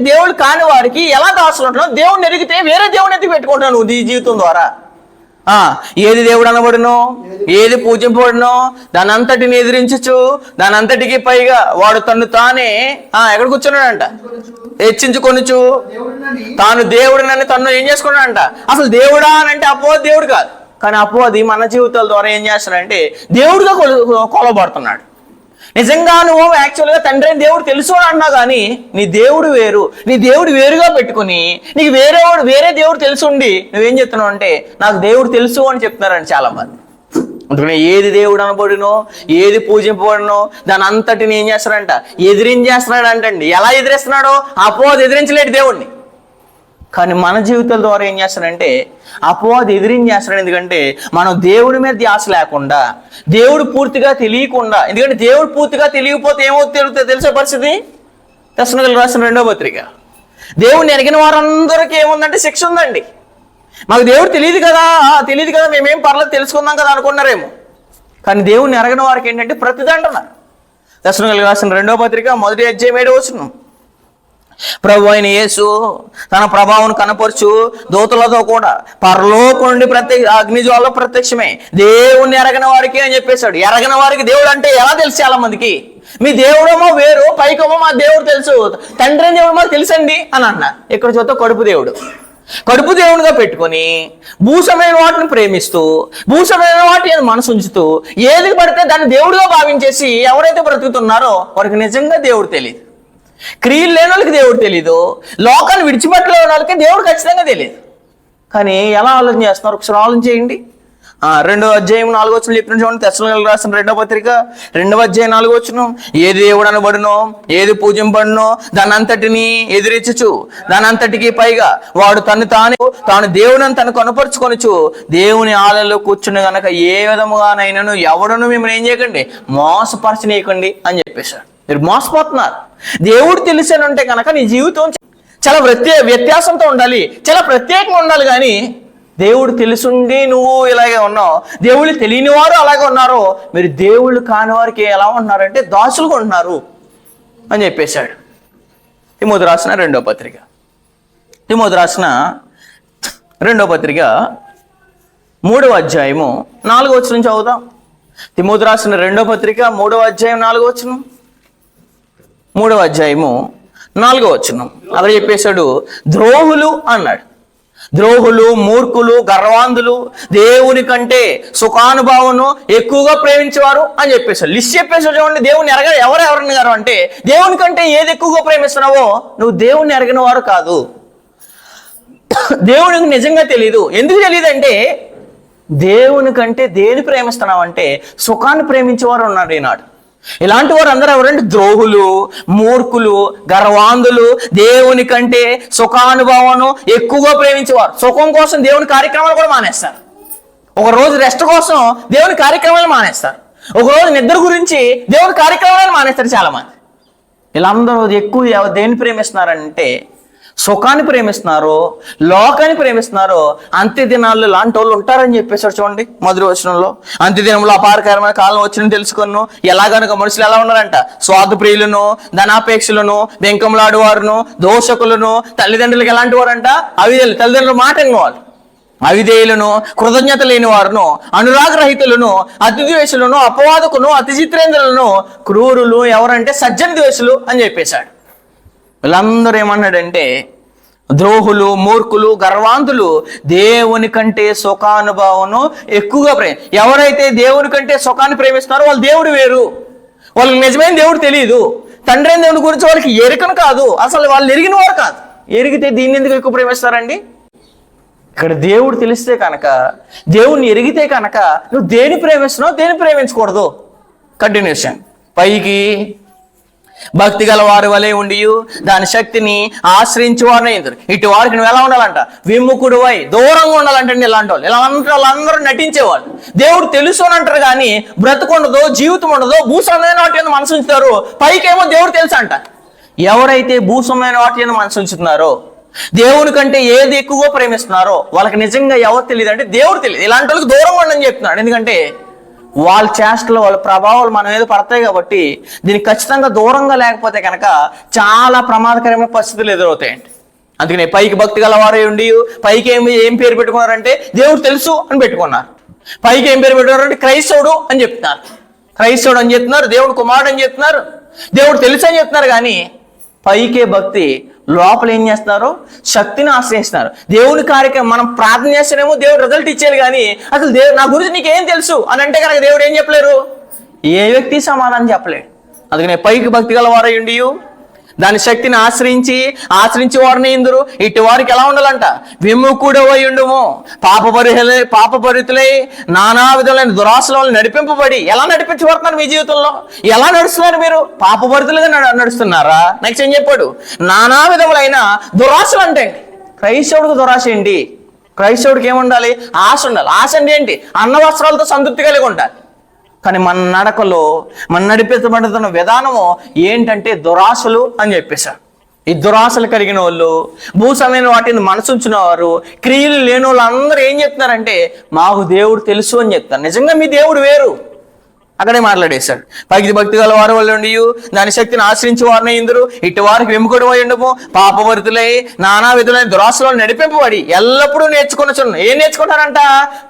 దేవుడు కాని వారికి ఎలా దాసులుంటున్నావు? దేవుడిని ఎరిగితే వేరే దేవుడిని ఎత్తి పెట్టుకుంటున్నావు నువ్వు ఈ జీవితం ద్వారా. ఏది దేవుడు అనబడునో, ఏది పూజింపబడునో దాని అంతటిని ఎదిరించచ్చు, దాని అంతటికి పైగా వాడు తను తానే ఎక్కడ కూర్చున్నాడంట? హెచ్చించుకొనుచు. తాను దేవుడినని తను ఏం చేసుకున్నాడంట? అసలు దేవుడా అని అంటే అపోవాది దేవుడు కాదు. కానీ అపోవాది మన జీవితాల ద్వారా ఏం చేస్తున్నాడంటే దేవుడిగా కొలబడుతున్నాడు. నిజంగా నువ్వు యాక్చువల్గా తండ్రి అని దేవుడు తెలుసు అని అన్నా కానీ నీ దేవుడు వేరు. నీ దేవుడు వేరుగా పెట్టుకుని నీకు వేరే దేవుడు తెలుసుండి నువ్వేం చెప్తున్నావు అంటే నాకు దేవుడు తెలుసు అని చెప్తున్నారండి చాలా మంది. అందుకని ఏది దేవుడు అనబడునో, ఏది పూజింపబడునో దాని అంతటిని ఏం చేస్తాడంట? ఎదిరించేస్తున్నాడు అంటండి. ఎలా ఎదిరిస్తున్నాడో అపోవాది ఎదిరించలేడు దేవుడిని. కానీ మన జీవితాల ద్వారా ఏం చేస్తాడంటే అపోవాది ఎదిరించేస్తాడు. ఎందుకంటే మనం దేవుడి మీద ధ్యాస లేకుండా, దేవుడు పూర్తిగా తెలియకుండా, ఎందుకంటే దేవుడు పూర్తిగా తెలియకపోతే ఏమవుతుందో తెలిసే పరిస్థితి. తెస్సలోనికీయులకు రాసిన రెండవ పత్రిక, దేవుడిని ఎరిగిన వారందరికీ ఏముందంటే శిక్ష ఉందండి. మాకు దేవుడు తెలియదు కదా మేమేం పర్లేదు తెలుసుకుందాం కదా అనుకున్నారేమో. కానీ దేవుడిని ఎరగని వారికి ఏంటంటే ప్రతిదండన. తెస్సలోనికీయులకు రాసిన రెండవ పత్రిక 1వ అధ్యాయం 7వ వచనం, ప్రభు అయిన యేసు తన ప్రభావం కనపరచు దూతలతో కూడా పరలోకం నుండి అగ్నిజ్వాలలో ప్రత్యక్షమే దేవుణ్ణి ఎరగని వారికి అని చెప్పేశాడు. ఎరగని వారికి దేవుడు అంటే ఎలా తెలుసు? చాలా మందికి మీ దేవుడేమో వేరు, పైకేమో మా దేవుడు తెలుసు, తండ్రి అని దేవుడు మాకు తెలుసండి అని అన్నారు. ఇక్కడ చూస్తే కడుపు దేవుడిగా పెట్టుకొని భూసమైన వాటిని ప్రేమిస్తూ, భూసమైన వాటి మనసు ఉంచుతూ ఏది పడితే దాన్ని దేవుడిగా భావించేసి ఎవరైతే బ్రతుకుతున్నారో వారికి నిజంగా దేవుడు తెలియదు. క్రియలు లేని వాళ్ళకి దేవుడు తెలీదు, లోకాన్ని విడిచిపెట్టలేని వాళ్ళకి దేవుడు ఖచ్చితంగా తెలియదు. కానీ ఎలా ఆలోచన చేస్తున్నారు? ఒకసారి ఆలోచన చేయండి. 2వ అధ్యాయం 4వ వచనం చెప్పిన చూడండి. తెస్సలోనికీయులకు రాసిన 2వ పత్రిక 2వ అధ్యాయం 4వ వచనం, ఏది దేవుడు అనబడునో, ఏది పూజింపబడునో దాని అంతటిని ఎదిరించచ్చు, దాని అంతటికి పైగా వాడు తాను దేవుడిని తను కనపరుచుకొనుచు దేవుని ఆలయంలో కూర్చుని గనక ఏ విధముగానైనాను ఎవడను మిమ్మల్ని ఏం చేయకండి? మోసపరచనీయకండి అని చెప్పేశాడు. మీరు మోసపోతున్నారు. దేవుడు తెలిసానంటే కనుక నీ జీవితం చాలా వ్యత్యాసంతో ఉండాలి, చాలా ప్రత్యేకంగా ఉండాలి. కానీ దేవుడు తెలుసుండి నువ్వు ఇలాగే ఉన్నావు, దేవుళ్ళు తెలియని వారు అలాగే ఉన్నారు, మీరు దేవుళ్ళు కాని వారికి ఎలా ఉన్నారంటే దాసులుగా ఉంటున్నారు అని చెప్పేశాడు. తిమోతి రాసిన రెండో పత్రిక 3వ అధ్యాయము 4వ వచనం చదువుదాం. తిమోతి రాసిన రెండో పత్రిక 3వ అధ్యాయం 4వ వచనం. 3వ అధ్యాయము 4వ వచనం అక్కడ చెప్పేశాడు, ద్రోహులు అన్నాడు. ద్రోహులు, మూర్ఖులు, గర్వాంధులు, దేవుని కంటే సుఖానుభావను ఎక్కువగా ప్రేమించేవారు అని చెప్పేశాడు. లిస్ట్ చెప్పేసాడు. చూడండి, దేవుని ఎవరెవరిని గారు అంటే దేవుని కంటే ఏది ఎక్కువగా ప్రేమిస్తున్నావో నువ్వు దేవుని ఎరగిన వారు కాదు. దేవునికి నిజంగా తెలియదు. ఎందుకు తెలియదంటే దేవుని కంటే దేని ప్రేమిస్తున్నావు అంటే సుఖాన్ని ప్రేమించేవారు ఉన్నారు ఈనాడు. ఇలాంటి వారు అందరూ ఎవరంటే ద్రోహులు, మూర్ఖులు, గర్వాంధులు, దేవుని కంటే సుఖానుభవాన్ని ఎక్కువగా ప్రేమించేవారు. సుఖం కోసం దేవుని కార్యక్రమాలు కూడా మానేస్తారు. ఒక రోజు రెస్ట్ కోసం దేవుని కార్యక్రమాలు మానేస్తారు. ఒక రోజు నిద్ర గురించి దేవుని కార్యక్రమాలను మానేస్తారు చాలా మంది. వీళ్ళందరూ ఎక్కువ దేన్ని ప్రేమిస్తున్నారంటే సుఖాన్ని ప్రేమిస్తున్నారు, లోకాన్ని ప్రేమిస్తున్నారు. అంత్య దినాల్లో లాంటి వాళ్ళు ఉంటారని చెప్పేశారు. చూడండి మొదటి వచనంలో, అంత్య దినంలో అపారకరమైన కాలం వచ్చిందని తెలుసుకున్నాను. ఎలాగనక మనుషులు ఎలా ఉన్నారంట, స్వార్థ ప్రియులను, ధనాపేక్షలను, బెంకంలాడు వారును, దోషకులను, తల్లిదండ్రులకు ఎలాంటి వారంట, అవిధేయులు, తల్లిదండ్రుల మాట విన్నవాళ్ళు, అవిధేయులను, కృతజ్ఞత లేని వారును, అనురాగరహితులను, అతి ద్వేషులను, అపవాదకును, అతి చిత్రేంద్రులను, క్రూరులు, ఎవరంటే సజ్జన ద్వేషులు అని చెప్పేశాడు. వీళ్ళందరూ ఏమన్నాడంటే ద్రోహులు, మూర్ఖులు, గర్వాంతులు, దేవుని కంటే సుఖానుభవను ఎక్కువగా ఎవరైతే దేవుని కంటే సుఖాన్ని ప్రేమిస్తున్నారో వాళ్ళు దేవుడు వేరు. వాళ్ళకి నిజమైన దేవుడు తెలియదు. తండ్రి అయిన దేవుని గురించి వాళ్ళకి ఎరుకను కాదు, అసలు వాళ్ళు ఎరిగిన వారు కాదు. ఎరిగితే దీన్ని ఎందుకు ఎక్కువ ప్రేమిస్తారండి? ఇక్కడ దేవుడు తెలిస్తే కనుక, దేవుణ్ణి ఎరిగితే కనుక నువ్వు దేని ప్రేమిస్తున్నావు, దేని ప్రేమించకూడదు. కంటిన్యూషన్. పైకి భక్తి గల వారి వలె ఉండి దాని శక్తిని ఆశ్రయించి వారిని ఎదురు ఇటు వారికి నువ్వు ఎలా ఉండాలంట, విముఖుడు వై దూరంగా ఉండాలంటే ఇలాంటి వాళ్ళు వాళ్ళందరూ నటించేవాళ్ళు. దేవుడు తెలుసు అని అంటారు కానీ బ్రతుకుండదు, జీవితం ఉండదు, భూసమైన వాటి మీద మనసు ఉంచుతారు. పైకేమో దేవుడు తెలుసు అంట. ఎవరైతే భూసమైన వాటి మీద మనసు ఉంచుతున్నారో, దేవుని కంటే ఏది ఎక్కువగా ప్రేమిస్తున్నారో వాళ్ళకి నిజంగా ఎవరు తెలియదు అంటే దేవుడు తెలియదు. ఇలాంటి వాళ్ళకి దూరంగా ఉండని చెప్తున్నాడు. ఎందుకంటే వాళ్ళ చేష్టలు, వాళ్ళ ప్రభావాలు మన మీద పడతాయి కాబట్టి దీనికి ఖచ్చితంగా దూరంగా లేకపోతే కనుక చాలా ప్రమాదకరమైన పరిస్థితులు ఎదురవుతాయండి. అందుకనే పైకి భక్తి గల వారే ఉండి పైకి ఏం పేరు పెట్టుకున్నారంటే దేవుడు తెలుసు అని పెట్టుకున్నారు. పైకి ఏం పేరు పెట్టుకున్నారంటే క్రైస్తవుడు అని చెప్తున్నారు. క్రైస్తవుడు అని చెప్తున్నారు, దేవుడు కుమారుడు అని చెప్తున్నారు, దేవుడు తెలుసు అని చెప్తున్నారు. కానీ పైకే భక్తి, లోపల ఏం చేస్తున్నారు, శక్తిని ఆశ్రయిస్తున్నారు. దేవుని కార్యక్రమం మనం ప్రార్థన చేస్తేనేమో దేవుడు రిజల్ట్ ఇచ్చేది. కానీ అసలు నా గురించి నీకేం తెలుసు అని అంటే కనుక దేవుడు ఏం చెప్పలేరు, ఏ వ్యక్తి సమాధానం చెప్పలేడు. అందుకనే పైకి భక్తి గల వారై ఉండి దాని శక్తిని ఆశ్రయించి వారిని ఇందురు ఇటు వారికి ఎలా ఉండాలంట, విముఖుడవై ఉండుము, పాపపరితులై నానా విధములైన దురాశలను నడిపింపబడి. ఎలా నడిపించబడుతున్నారు మీ జీవితంలో? ఎలా నడుస్తున్నారు మీరు? పాపపరితులుగా నడుస్తున్నారా? నెక్స్ట్ ఏం చెప్పాడు, నానా విధములైన దురాశలు అంటే క్రైస్తవుడికి దురాశ ఏంటి? క్రైస్తవుడికి ఏముండాలి? ఆశ ఉండాలి. ఆశ అంటే ఏంటి? అన్న వస్త్రాలతో సంతృప్తి కలిగి ఉండాలి. కానీ మన నడకలో, మన నడిపించబడుతున్న విధానము ఏంటంటే దురాశలు అని చెప్పేశారు. ఈ దురాశలు కలిగిన వాళ్ళు, భూసమైన వాటిని మనసుంచిన వారు, క్రియలు లేని వాళ్ళు అందరూ ఏం చెప్తున్నారంటే మాకు దేవుడు తెలుసు అని చెప్తారు. నిజంగా మీ దేవుడు వేరు. అక్కడే మాట్లాడేశాడు. పైకి భక్తి గల వారి వల్ల ఉండి దాని శక్తిని ఆశ్రయించి వారిని ఇందురు ఇటు వారికి విముఖుడు అయి ఉండము, పాపభరితులై నానా విధులైన దురాశలను నడిపింపబడి ఎల్లప్పుడూ నేర్చుకున్న. ఏం నేర్చుకుంటారంట?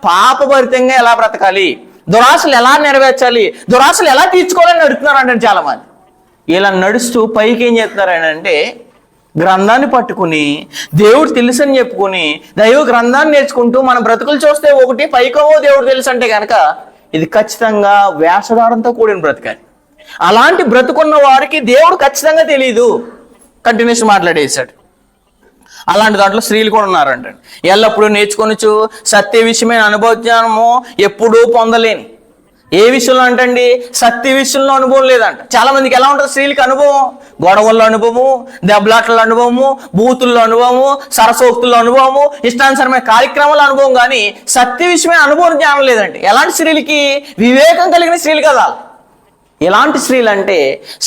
పాపభరితంగా ఎలా బ్రతకాలి, దురాశలు ఎలా నెరవేర్చాలి, దురాశలు ఎలా తీర్చుకోవాలని నడుస్తున్నారు అంటే చాలా మంది. ఇలా నడుస్తూ పైకి ఏం చేస్తున్నారంటే గ్రంథాన్ని పట్టుకుని దేవుడు తెలుసు అని చెప్పుకుని దైవ గ్రంథాన్ని నేర్చుకుంటూ మన బ్రతుకులు చూస్తే ఒకటి, పైకవో దేవుడు తెలుసు అంటే కనుక ఇది ఖచ్చితంగా వేషధారంతో కూడిన బ్రతకాలి. అలాంటి బ్రతుకున్న వారికి దేవుడు ఖచ్చితంగా తెలియదు. కంటిన్యూస్ మాట్లాడేశాడు. అలాంటి దాంట్లో స్త్రీలు కూడా ఉన్నారంట. ఎల్లప్పుడూ నేర్చుకొనొచ్చు, సత్య విషయమైన అనుభవజ్ఞానము ఎప్పుడూ పొందలేని. ఏ విషయంలో అంటండి? సత్య విషయంలో అనుభవం లేదంట. చాలా మందికి ఎలా ఉంటుంది స్త్రీలకి అనుభవం? గొడవల్లో అనుభవము, దెబ్బలాట్ల అనుభవము, బూతుల్లో అనుభవము, సరసోక్తుల్లో అనుభవము, ఇష్టానుసరమైన కార్యక్రమాల అనుభవం. కానీ సత్య విషయమైన అనుభవం జ్ఞానం లేదంటే ఎలాంటి స్త్రీలకి? వివేకం కలిగిన స్త్రీలు కదా. ఎలాంటి స్త్రీలు అంటే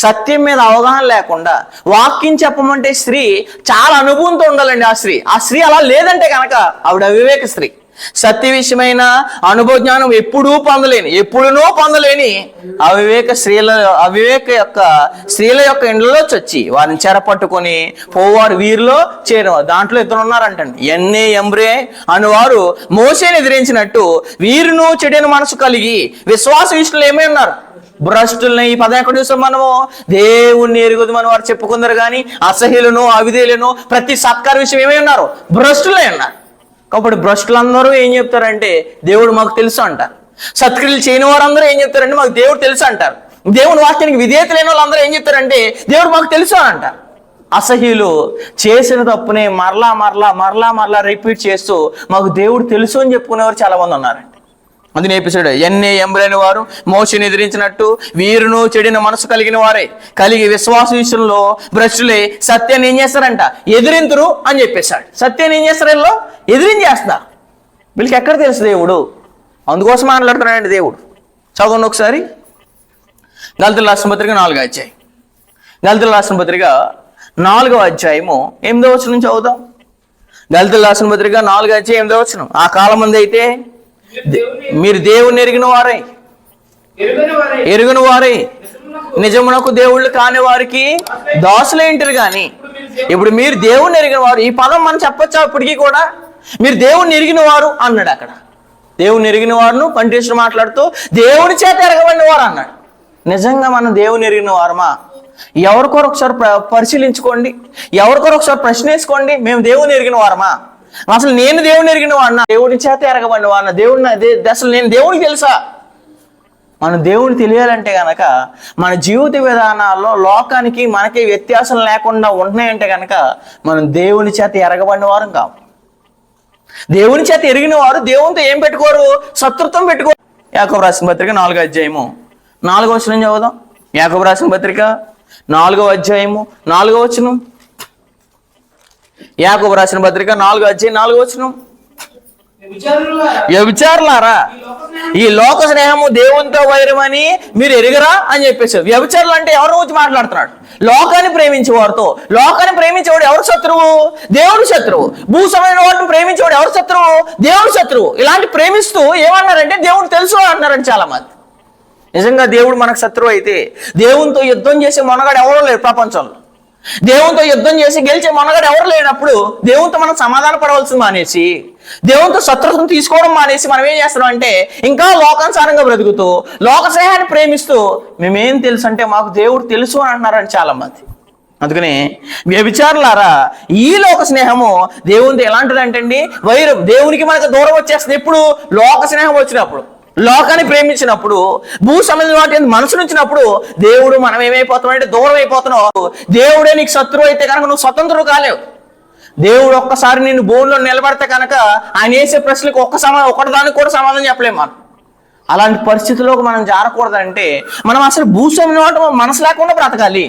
సత్యం మీద అవగాహన లేకుండా వాక్యం చెప్పమంటే స్త్రీ చాలా అనుభవంతో ఉండాలండి. ఆ స్త్రీ అలా లేదంటే కనుక ఆవిడ అవివేక స్త్రీ. సత్య విషయమైన అనుభవ జ్ఞానం ఎప్పుడూ పొందలేని అవివేక స్త్రీల యొక్క ఇండ్లలో చొచ్చి వారిని చెరపట్టుకొని పోవారు వీరిలో చేరేవారు. దాంట్లో ఇద్దరు ఉన్నారంటండి. ఎన్నే ఎంబ్రే అనువారు మోషేని ఎదిరించినట్టు వీరును చెడిన మనసు కలిగి విశ్వాస విషయంలో ఏమై ఉన్నారు? భ్రష్టుల్ని. ఈ పదం ఎక్కడ చూసాం మనము? దేవుణ్ణి ఎరుగుదు మన వారు చెప్పుకుందరు కానీ అసహ్యులను అవిధేయులను ప్రతి సత్కార విషయం ఏమై ఉన్నారు? భ్రష్టులే ఉన్నారు. కాబట్టి భ్రష్టులందరూ ఏం చెప్తారంటే దేవుడు మాకు తెలుసు అంటారు. సత్క్రియలు చేయని వారందరూ ఏం చెప్తారంటే మాకు దేవుడు తెలుసు అంటారు. దేవుని వాక్యానికి విధేయత లేని వాళ్ళందరూ ఏం చెప్తారంటే దేవుడు మాకు తెలుసు అని అంటారు. అసహ్యులు చేసిన తప్పునే మరలా రిపీట్ చేస్తూ మాకు దేవుడు తెలుసు అని చెప్పుకునేవారు చాలా మంది ఉన్నారండి. అది నేర్పిస్తాడు. ఎన్నే ఎంబరైన వారు మోషేని ఎదిరించినట్టు వీరును చెడిన మనసు కలిగిన వారే కలిగి విశ్వాస విషయంలో భ్రష్టులే సత్యాన్ని ఏం చేస్తారంట? ఎదిరింతురు అని చెప్పేశాడు. సత్యాన్ని ఏం చేస్తారు? వీళ్ళు ఎదిరించేస్తారు. వీళ్ళకి ఎక్కడ తెలుసు దేవుడు? అందుకోసం మాట్లాడుతున్నాడండి దేవుడు. చదవండి ఒకసారి గలతీయులకు రాసిన పత్రిక 4వ అధ్యాయం. గలతీయులకు రాసిన పత్రిక 4వ అధ్యాయము 8వ వచనం చదువుతాం. గలతీయులకు రాసిన పత్రిక 4వ అధ్యాయం 8వ వచనం. ఆ కాలం మంది అయితే మీరు దేవుని ఎరిగిన వారై నిజమునకు దేవుళ్ళు కాని వారికి దాసులేంటారు కానీ ఇప్పుడు మీరు దేవుణ్ణి ఎరిగిన వారు. ఈ పదం మనం చెప్పొచ్చా? ఇప్పటికీ కూడా మీరు దేవుణ్ణి ఎరిగిన వారు అన్నాడు. అక్కడ దేవుణ్ణి ఎరిగిన వారును కంటిన్యూస్ మాట్లాడుతూ దేవుని చేత ఎరగబడిన వారు అన్నాడు. నిజంగా మనం దేవుని ఎరిగిన వారమా? ఎవరికొరు ఒకసారి పరిశీలించుకోండి. ఎవరికొరు ఒకసారి ప్రశ్న వేసుకోండి. మేము దేవుని ఎరిగిన వారమా? అసలు నేను దేవుని ఎరిగిన వాడినా? దేవుని చేత ఎరగబడిన వాడినా? అసలు నేను దేవునికి తెలుసా? మన దేవుని తెలియాలంటే గనక మన జీవిత విధానాల్లో లోకానికి మనకి వ్యత్యాసం లేకుండా ఉంటున్నాయంటే గనక మనం దేవుని చేత ఎరగబడిన వారం కావు. దేవుని చేత ఎరిగిన వారు దేవునితో ఏం పెట్టుకోరు? శత్రుత్వం పెట్టుకోరు. యాకోబు రాసిన పత్రిక 4వ అధ్యాయము 4వ వచనం చదువుదాం. యాకోబు రాసిన పత్రిక 4వ అధ్యాయము 4వ వచనం. యాకోబు రాసిన పత్రిక 4వ అధ్యాయం 4వ వచనం. వ్యభిచారులారా ఈ లోక స్నేహము దేవునితో వైరమని మీరు ఎరుగరా అని చెప్పేసారు. వ్యభిచారులు అంటే ఎవరి గురించి మాట్లాడుతున్నాడు? లోకాన్ని ప్రేమించేవారితో. లోకాన్ని ప్రేమించేవాడు ఎవరు శత్రువు? దేవుడు శత్రువు. భూసమైన వాటిని ప్రేమించేవాడు ఎవరు శత్రువు? దేవుడు శత్రువు. ఇలాంటి ప్రేమిస్తూ ఏమన్నారంటే దేవుడు తెలుసు అంటున్నారండి చాలా మంది. నిజంగా దేవుడు మనకు శత్రువు అయితే దేవునితో యుద్ధం చేసే మనగాడు ఎవరో లేరు ప్రపంచంలో. దేవునితో యుద్ధం చేసి గెలిచే మనగాడు ఎవరు లేనప్పుడు దేవునితో మనం సమాధాన పడవలసింది మానేసి దేవునితో శత్రుత్వం తీసుకోవడం మానేసి మనం ఏం చేస్తున్నాం అంటే ఇంకా లోకానుసారంగా బ్రతుకుతూ లోక స్నేహాన్ని ప్రేమిస్తూ మేమేం తెలుసు అంటే మాకు దేవుడు తెలుసు అని అంటున్నారని చాలా మంది. అందుకని వ్యభిచారులారా ఈ లోక స్నేహము దేవునితో ఎలాంటిది అండి? వైరం. దేవునికి మనకు దూరం వచ్చేస్తుంది ఎప్పుడు? లోక స్నేహం వచ్చినప్పుడు, లోకాన్ని ప్రేమించినప్పుడు, భూ సంబంధించిన వాటి మనసు నుంచినప్పుడు దేవుడు మనం ఏమైపోతున్నాం అంటే దూరం అయిపోతున్నావు. దేవుడే నీకు శత్రువు అయితే కనుక నువ్వు స్వతంత్రుడు కాలేవు. దేవుడు ఒక్కసారి నిన్ను భూమిలో నిలబడితే కనుక ఆయన వేసే ప్రశ్నలకు ఒకటిదానికి కూడా సమాధానం చెప్పలేము మనం. అలాంటి పరిస్థితుల్లోకి మనం జారకూడదంటే మనం అసలు భూస్వామి మనసు లేకుండా బ్రతకాలి.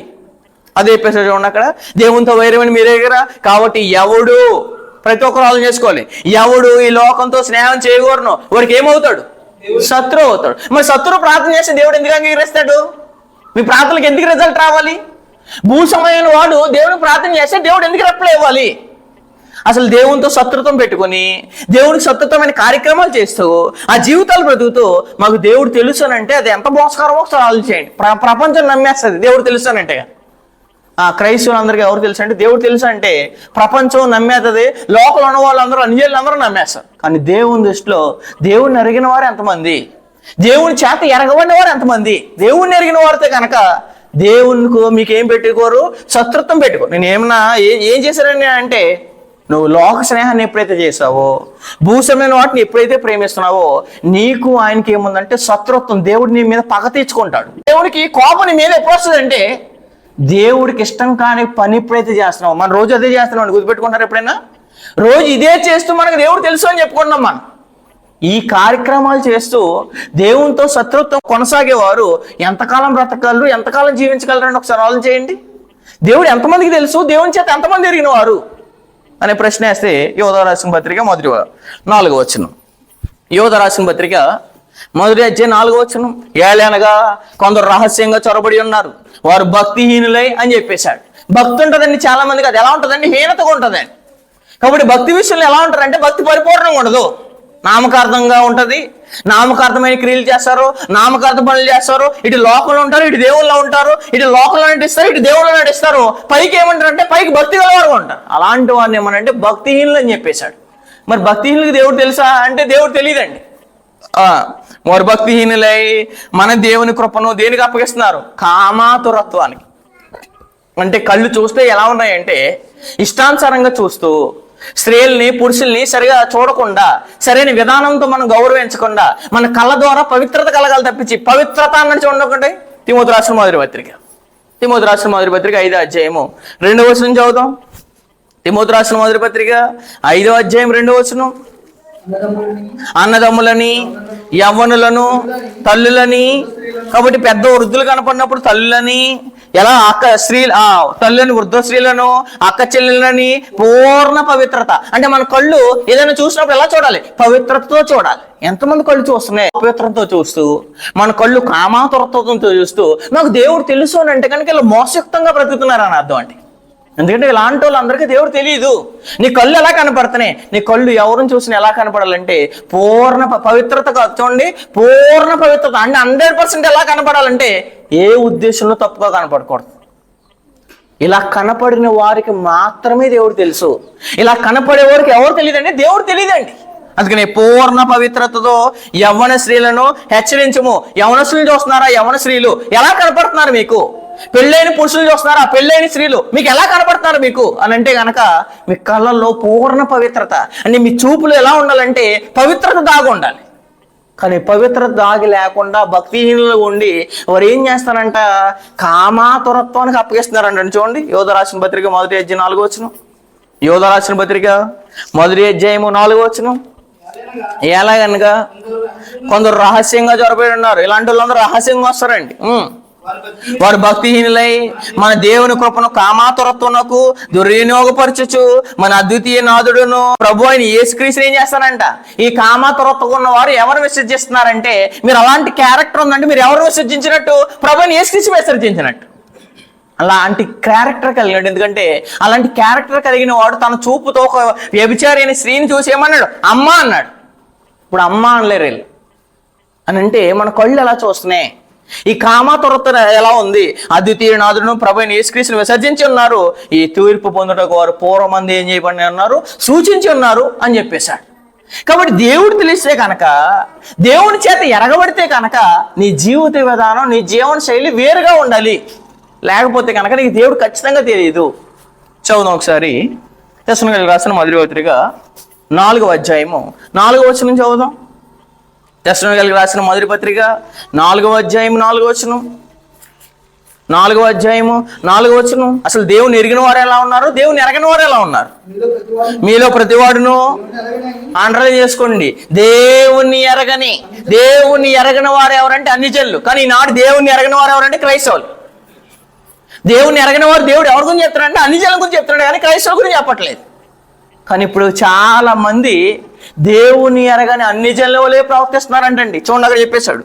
అదే చెప్పేసి చూడండి అక్కడ, దేవునితో వైరమని మీరే కదా. కాబట్టి ఎవడు, ప్రతి ఒక్కరు ఆలోచన చేసుకోవాలి, ఎవడు ఈ లోకంతో స్నేహం చేయకూడను వాడికి ఏమవుతాడు? శత్రువు అవుతాడు. మరి శత్రువు ప్రార్థన చేస్తే దేవుడు ఎందుకు అంగీకరిస్తాడు? మీ ప్రార్థనలకు ఎందుకు రిజల్ట్ రావాలి? భూసమైన వాడు దేవుడికి ప్రార్థన చేస్తే దేవుడు ఎందుకు రిప్లై ఇవ్వాలి? అసలు దేవునితో శత్రుత్వం పెట్టుకొని దేవునికి శత్రుత్వమైన కార్యక్రమాలు చేస్తూ ఆ జీవితాలు బ్రతుకుతూ మాకు దేవుడు తెలుసు అని అంటే అది ఎంత మోసకరమో ఒకసారి ఆలోచించండి. ప్రపంచం నమ్మేస్తుంది దేవుడు తెలుసు అని అంటే. క్రైస్తవులందరికీ ఎవరు తెలుసు అంటే దేవుడు తెలుసు అంటే ప్రపంచం నమ్మేస్తుంది. లోకల్ ఉన్న వాళ్ళందరూ అన్యులందరూ నమ్మేస్తారు. కానీ దేవుని దృష్టిలో దేవుడిని ఎరిగిన వారు ఎంతమంది? దేవుని చేత ఎరగబడిన వారు ఎంతమంది? దేవుణ్ణి ఎరిగిన వారితో కనుక దేవునికి మీకేం పెట్టుకోరు? శత్రుత్వం పెట్టుకో. నేను ఏమన్నా ఏం చేశానని అంటే నువ్వు లోక స్నేహాన్ని ఎప్పుడైతే చేసావో, భూసమైన వాటిని ఎప్పుడైతే ప్రేమిస్తున్నావో నీకు ఆయనకి ఏముందంటే శత్రుత్వం. దేవుడు నీ మీద పగ తీర్చుకుంటాడు. దేవుడికి కోపం నీ మీద ఎప్పుడు వస్తుందంటే దేవుడికి ఇష్టం కాని పని ఎప్పుడైతే చేస్తున్నావు. మనం రోజు అదే చేస్తున్నాం. గుర్తుపెట్టుకుంటారు ఎప్పుడైనా? రోజు ఇదే చేస్తూ మనకు దేవుడు తెలుసు అని చెప్పుకుంటున్నాం. మనం ఈ కార్యక్రమాలు చేస్తూ దేవునితో శత్రుత్వం కొనసాగేవారు ఎంతకాలం బ్రతకగలరు, ఎంతకాలం జీవించగలరు అని ఒకసారి ఆలోచన చేయండి. దేవుడు ఎంతమందికి తెలుసు, దేవుని చేత ఎంతమంది ఎరిగిన వారు అనే ప్రశ్న వేస్తే యోధ రాసిన పత్రిక 4వ వచనం. యోధ రాసిన పత్రిక 1వ అధ్యాయం 4వ వచనం. ఏలనగా కొందరు రహస్యంగా చొరబడి ఉన్నారు, వారు భక్తిహీనులై అని చెప్పేశాడు. భక్తి ఉంటుందండి చాలా మందికి. అది ఎలా ఉంటుందండి? హీనతగా ఉంటుందండి. కాబట్టి భక్తి విషయంలో ఎలా ఉంటారంటే భక్తి పరిపూర్ణంగా ఉండదు. నామకార్థంగా ఉంటుంది, నామకార్థమైన క్రియలు చేస్తారు, నామకార్థ పనులు చేస్తారు. ఇటు లోకంలో ఉంటారు, ఇటు దేవుళ్ళలో ఉంటారు. ఇటు లోకంలో నటిస్తారు, ఇటు దేవుళ్ళు నటిస్తారు. పైకి ఏమంటారంటే పైకి భక్తి గలవారు ఉంటారు. అలాంటి వారిని ఏమనంటే భక్తిహీనులు అని చెప్పేశాడు. మరి భక్తిహీనులకి దేవుడు తెలుసా అంటే దేవుడు తెలియదండి. మరి భక్తిహీనులై మన దేవుని కృపను దేనికి అప్పగిస్తున్నారు? కామాతురత్వానికి. అంటే కళ్ళు చూస్తే ఎలా ఉన్నాయంటే ఇష్టానుసారంగా చూస్తూ, స్త్రీల్ని పురుషుల్ని సరిగా చూడకుండా, సరైన విధానంతో మనం గౌరవించకుండా, మన కళ్ళ ద్వారా పవిత్రత కలగాలి తప్పించి పవిత్రత అన్నట్టు ఉండకండి. తిమోతి రాసిన మొదటి పత్రిక 5వ అధ్యాయము 2వ వచనం చదువుతాం. తిమోతి రాసిన మొదటి పత్రిక 5వ అధ్యాయం 2వ వచనం. అన్నదమ్ములని, యవ్వనులను, తల్లులని. కాబట్టి పెద్ద వృద్ధులు కనపడినప్పుడు తల్లులని, ఎలా తల్లులని, వృద్ధ స్త్రీలను, అక్క చెల్లెలని పూర్ణ పవిత్రత. అంటే మన కళ్ళు ఏదైనా చూసినప్పుడు ఎలా చూడాలి? పవిత్రతతో చూడాలి. ఎంతమంది కళ్ళు చూస్తున్నాయి? పవిత్రతతో చూస్తూ, మన కళ్ళు కామాతురత్వంతో చూస్తూ నాకు దేవుడు తెలుసు అని అంటే కనుక ఇలా మోసయుక్తంగా బ్రతుకుతున్నారు అని అర్థం అండి. ఎందుకంటే ఇలాంటి వాళ్ళందరికీ దేవుడు తెలియదు. నీ కళ్ళు ఎలా కనపడుతున్నాయి? నీ కళ్ళు ఎవరిని చూసినా ఎలా కనపడాలంటే పూర్ణ పవిత్రత. చూడండి, పూర్ణ పవిత్రత అంటే 100% ఎలా కనపడాలంటే ఏ ఉద్దేశంలో తప్పుగా కనపడకూడదు. ఇలా కనపడిన వారికి మాత్రమే దేవుడు తెలుసు. ఇలా కనపడే వారికి ఎవరు తెలియదండి? దేవుడు తెలియదండి. అందుకని పూర్ణ పవిత్రతతో యవ్వన స్త్రీలను హెచ్చరించము. యవ్వన స్త్రీలు చూస్తున్నారా? యవ్వన స్త్రీలు ఎలా కనపడుతున్నారు మీకు? పెళ్ళైన పురుషులు చూస్తున్నారా? పెళ్ళైన స్త్రీలు మీకు ఎలా కనపడుతున్నారు మీకు అని అంటే గనక మీ కళ్ళల్లో పూర్ణ పవిత్రత. అంటే మీ చూపులు ఎలా ఉండాలంటే పవిత్రత దాగి ఉండాలి. కానీ పవిత్రత దాగి లేకుండా భక్తిహీనులు ఉండి వారు ఏం చేస్తారంట? కామాతురత్వానికి అప్పగిస్తున్నారంట. చూడండి, యోధ రాసిన పత్రిక 1వ అధ్యాయం 4వ వచనం. యోధ రాసిన పత్రిక 1వ అధ్యాయము 4వ వచనం. ఎలాగనగా కొందరు రహస్యంగా జొరబడి ఉన్నారు. ఇలాంటి వాళ్ళందరూ రహస్యంగా వస్తారండి. వారు భక్తిహీనులై మన దేవుని కృపను కామాతురత్వమునకు దుర్వినియోగపరచుచు మన అద్వితీయ నాథుడును ప్రభు అయిన యేసుక్రీస్తుని ఏం చేస్తారంట? ఈ కామాతురత్వం ఉన్న వారు ఎవరు విసర్జిస్తున్నారంటే, మీరు అలాంటి క్యారెక్టర్ ఉందంటే మీరు ఎవరు విసర్జించినట్టు? ప్రభుని యేసుక్రీస్తు విసర్జించినట్టు. అలాంటి క్యారెక్టర్ కలిగినట్టు. ఎందుకంటే అలాంటి క్యారెక్టర్ కలిగిన వాడు తన చూపుతో ఒక వ్యభిచారి అయిన స్త్రీని చూసి ఏమన్నాడు? అమ్మ అన్నాడు. ఇప్పుడు అమ్మ అనలేరు వీళ్ళు. అని అంటే మన కళ్ళు ఎలా చూస్తున్నాయి? ఈ కామాతురత ఎలా ఉంది? అద్వితీయ నాథుడును ప్రభు అయిన యేసుక్రీస్తును విసర్జించి ఉన్నారు. ఈ తీర్పు పొందుటకు వారు పూర్వమంది ఏం చేయబడి ఉన్నారు? సూచించి ఉన్నారు అని చెప్పేశాడు. కాబట్టి దేవుడు తెలిస్తే కనుక, దేవుని చేత ఎరగబడితే కనుక నీ జీవిత విధానం, నీ జీవన శైలి వేరుగా ఉండాలి. లేకపోతే కనుక నీకు దేవుడు ఖచ్చితంగా తెలియదు. చదువుదాం ఒకసారి. తెస్సలోనికీయులకు రాసిన మొదటి పత్రిక 4వ అధ్యాయము 4వ వచనం చదువుదాం. తెస్సలోనికీయులకు రాసిన మొదటి పత్రిక 4వ అధ్యాయం 4వ వచనం. 4వ అధ్యాయము 4వ వచనం. అసలు దేవుని ఎరిగిన వారు ఎలా ఉన్నారు? దేవుని ఎరగని వారు ఎలా ఉన్నారు? మీలో ప్రతివాడును అండర్లైన్ చేసుకోండి, దేవుని ఎరగని వారు ఎవరంటే అన్ని జనులు. కానీ ఈనాడు దేవుని ఎరగని వారు ఎవరంటే క్రైస్తవులు. దేవుని ఎరగని వారు దేవుడు ఎవరి గురించి చెప్తున్నాడంటే అన్ని జనుల గురించి చెప్తున్నాడు, కానీ క్రైస్తవుల గురించి చెప్పట్లేదు. కానీ ఇప్పుడు చాలా మంది దేవుని ఎరగని అన్ని జనుల వలె ప్రవర్తిస్తున్నారంటండి. చూడండి, అక్కడ చెప్పేశాడు,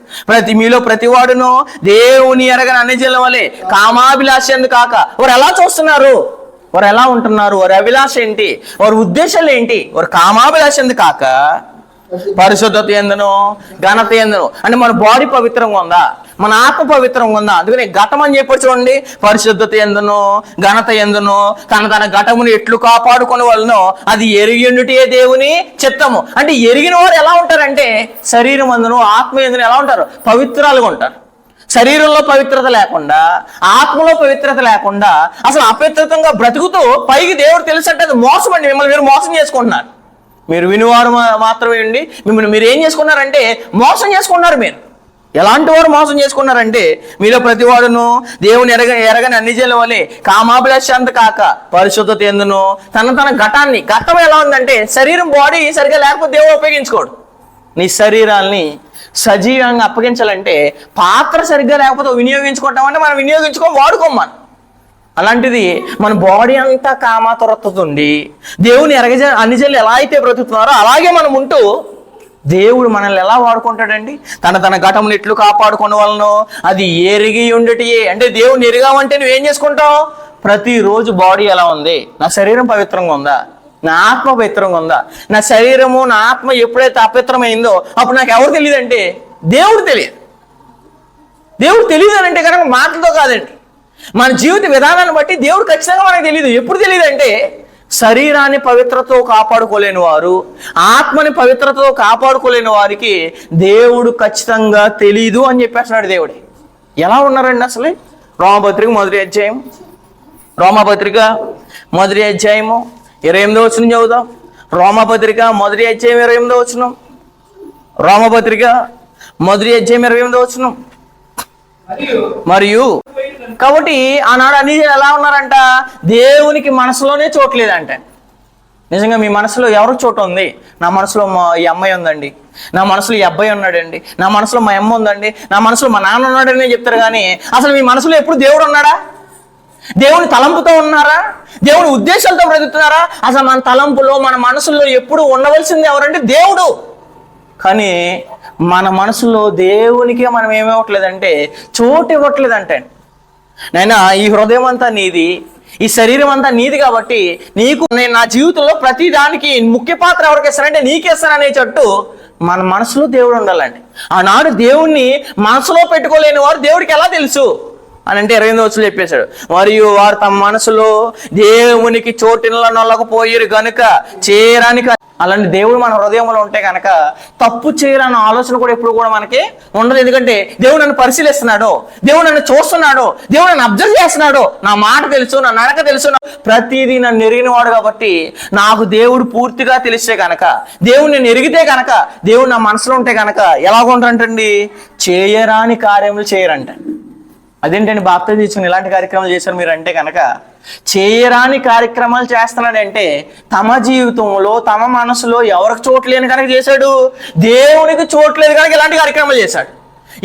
మీలో ప్రతివాడును దేవుని ఎరగని అన్ని జనుల వలె కామాభిలాష ఎందుకు కాక. వారు ఎలా చూస్తున్నారు? వారు ఎలా ఉంటున్నారు? వారి అభిలాష ఏంటి? వారి ఉద్దేశాలు ఏంటి? వారు కామాభిలాష ఎందుకు కాక పరిశుద్ధత ఎందును ఘనత ఎందును. అంటే మన బాడీ పవిత్రంగా ఉందా? మన ఆత్మ పవిత్రంగా ఉందా? అందుకని ఘటం అని చెప్పి చూడండి, పరిశుద్ధత ఎందును ఘనత ఎందును తన ఘటమును ఎట్లు కాపాడుకునే వాళ్ళను అది ఎరిగిండుటే దేవుని చిత్తము. అంటే ఎరిగిన వారు ఎలా ఉంటారంటే శరీరం అందును ఆత్మ ఎందును ఎలా ఉంటారు? పవిత్రాలుగా ఉంటారు. శరీరంలో పవిత్రత లేకుండా, ఆత్మలో పవిత్రత లేకుండా అసలు అపవిత్రంగా బ్రతుకుతూ పైకి దేవుడు తెలుసు అంటే అది మోసం అండి. మిమ్మల్ని మీరు మోసం చేసుకుంటున్నారు. మీరు వినివారు మాత్రమే ఉండి మిమ్మల్ని మీరు ఏం చేసుకున్నారంటే మోసం చేసుకున్నారు. మీరు ఎలాంటి వారు మోసం చేసుకున్నారంటే మీలో ప్రతివాడును దేవుని ఎరగని అన్ని జనుల వలె కామాభిలాష అంత కాక పరిశుద్ధత ఎందును తన ఘటం ఎలా ఉందంటే శరీరం బాడీ సరిగా లేకపోతే దేవుడు ఉపయోగించుకోడు. నీ శరీరాల్ని సజీవంగా అప్పగించాలంటే పాత్ర సరిగ్గా లేకపోతే వినియోగించుకుంటామంటే మనం వాడుకోం. అలాంటిది మన బాడీ అంతా కామాతురత్తుండి దేవుని అన్ని జనులు ఎలా అయితే బ్రతుకుతున్నారో అలాగే మనం ఉంటూ దేవుడు మనల్ని ఎలా వాడుకుంటాడండి? తన ఘటమును ఎట్లు కాపాడుకునే వాళ్ళను అది ఎరిగి ఉండటియే. అంటే దేవుని ఎరిగామంటే నువ్వేం చేసుకుంటావు? ప్రతిరోజు బాడీ ఎలా ఉంది? నా శరీరం పవిత్రంగా ఉందా? నా ఆత్మ పవిత్రంగా ఉందా? నా శరీరము నా ఆత్మ ఎప్పుడైతే అపవిత్రమైందో అప్పుడు నాకు ఎవరు తెలియదంటే దేవుడు తెలియదు. దేవుడు తెలియదు అని అంటే కనుక మాటలతో కాదండి, మన జీవిత విధానాన్ని బట్టి దేవుడు ఖచ్చితంగా మనకు తెలియదు. ఎప్పుడు తెలియదు అంటే శరీరాన్ని పవిత్రతో కాపాడుకోలేని వారు, ఆత్మని పవిత్రతో కాపాడుకోలేని వారికి దేవుడు ఖచ్చితంగా తెలీదు అని చెప్పేస్తున్నాడు దేవుడు. ఎలా ఉన్నారండి అసలు? రోమపత్రిక మొదటి అధ్యాయం, రోమపత్రిక మొదటి అధ్యాయము 28వ వచనం చదువుదాం. రోమపత్రిక మొదటి అధ్యాయం 28వ వచనం. రోమపత్రిక మొదటి అధ్యాయం 28వ వచనం. మరియు కాబట్టి ఆనాడు అన్ని ఎలా ఉన్నారంట? దేవునికి మనసులోనే చోట్లేదంట. నిజంగా మీ మనసులో ఎవరికి చోటు ఉంది? నా మనసులో ఈ అమ్మాయి ఉందండి, నా మనసులో ఈ అబ్బాయి ఉన్నాడండి, నా మనసులో మా అమ్మ ఉందండి, నా మనసులో మా నాన్న ఉన్నాడని చెప్తారు. కానీ అసలు మీ మనసులో ఎప్పుడు దేవుడు ఉన్నాడా? దేవుని తలంపుతో ఉన్నారా? దేవుని ఉద్దేశాలతో బ్రతుకుతున్నారా? అసలు మన తలంపులో మన మనసులో ఎప్పుడు ఉండవలసింది ఎవరంటే దేవుడు. కానీ మన మనసులో దేవునికే మనం ఏమివ్వట్లేదంటే చోటు ఇవ్వట్లేదంటే. నైనా ఈ హృదయం అంతా నీది, ఈ శరీరం అంతా నీది కాబట్టి నీకు నేను నా జీవితంలో ప్రతి దానికి ముఖ్య పాత్ర ఎవరికి ఇస్తానంటే నీకేస్తాననే చెట్టు మన మనసులో దేవుడు ఉండాలండి. ఆనాడు దేవుణ్ణి మనసులో పెట్టుకోలేని వారు దేవుడికి ఎలా తెలుసు అని అంటే 28వ వచనంలో చెప్పేశాడు. మరియు వారు తమ మనసులో దేవునికి చోటినలో నొల్లకపోయారు గనుక చేయరానికి. అలాంటి దేవుడు మన హృదయంలో ఉంటే కనుక తప్పు చేయాలన్న ఆలోచన కూడా ఎప్పుడు కూడా మనకి ఉండదు. ఎందుకంటే దేవుడు నన్ను పరిశీలిస్తున్నాడు, దేవుడు నన్ను చూస్తున్నాడు, దేవుడు నన్ను అబ్జర్వ్ చేస్తున్నాడు, నా మాట తెలుసు, నా నడక తెలుసు, ప్రతిదీ నన్ను ఎరిగిన వాడు. కాబట్టి నాకు దేవుడు పూర్తిగా తెలిస్తే కనుక, దేవుడు నేను ఎరిగితే కనుక, దేవుడు నా మనసులో ఉంటే కనుక ఎలాగుంటారంటండి? చేయరాని కార్యములు చేయరంట. అదేంటండి బాప్తిజం తీసుకుని ఇలాంటి కార్యక్రమాలు చేశారు మీరు అంటే కనుక, చేయరాని కార్యక్రమాలు చేస్తున్నాడంటే తమ జీవితంలో తమ మనసులో ఎవరికి చోట్లేని కనుక చేశాడు, దేవునికి చోట్లేదు కనుక ఇలాంటి కార్యక్రమాలు చేశాడు.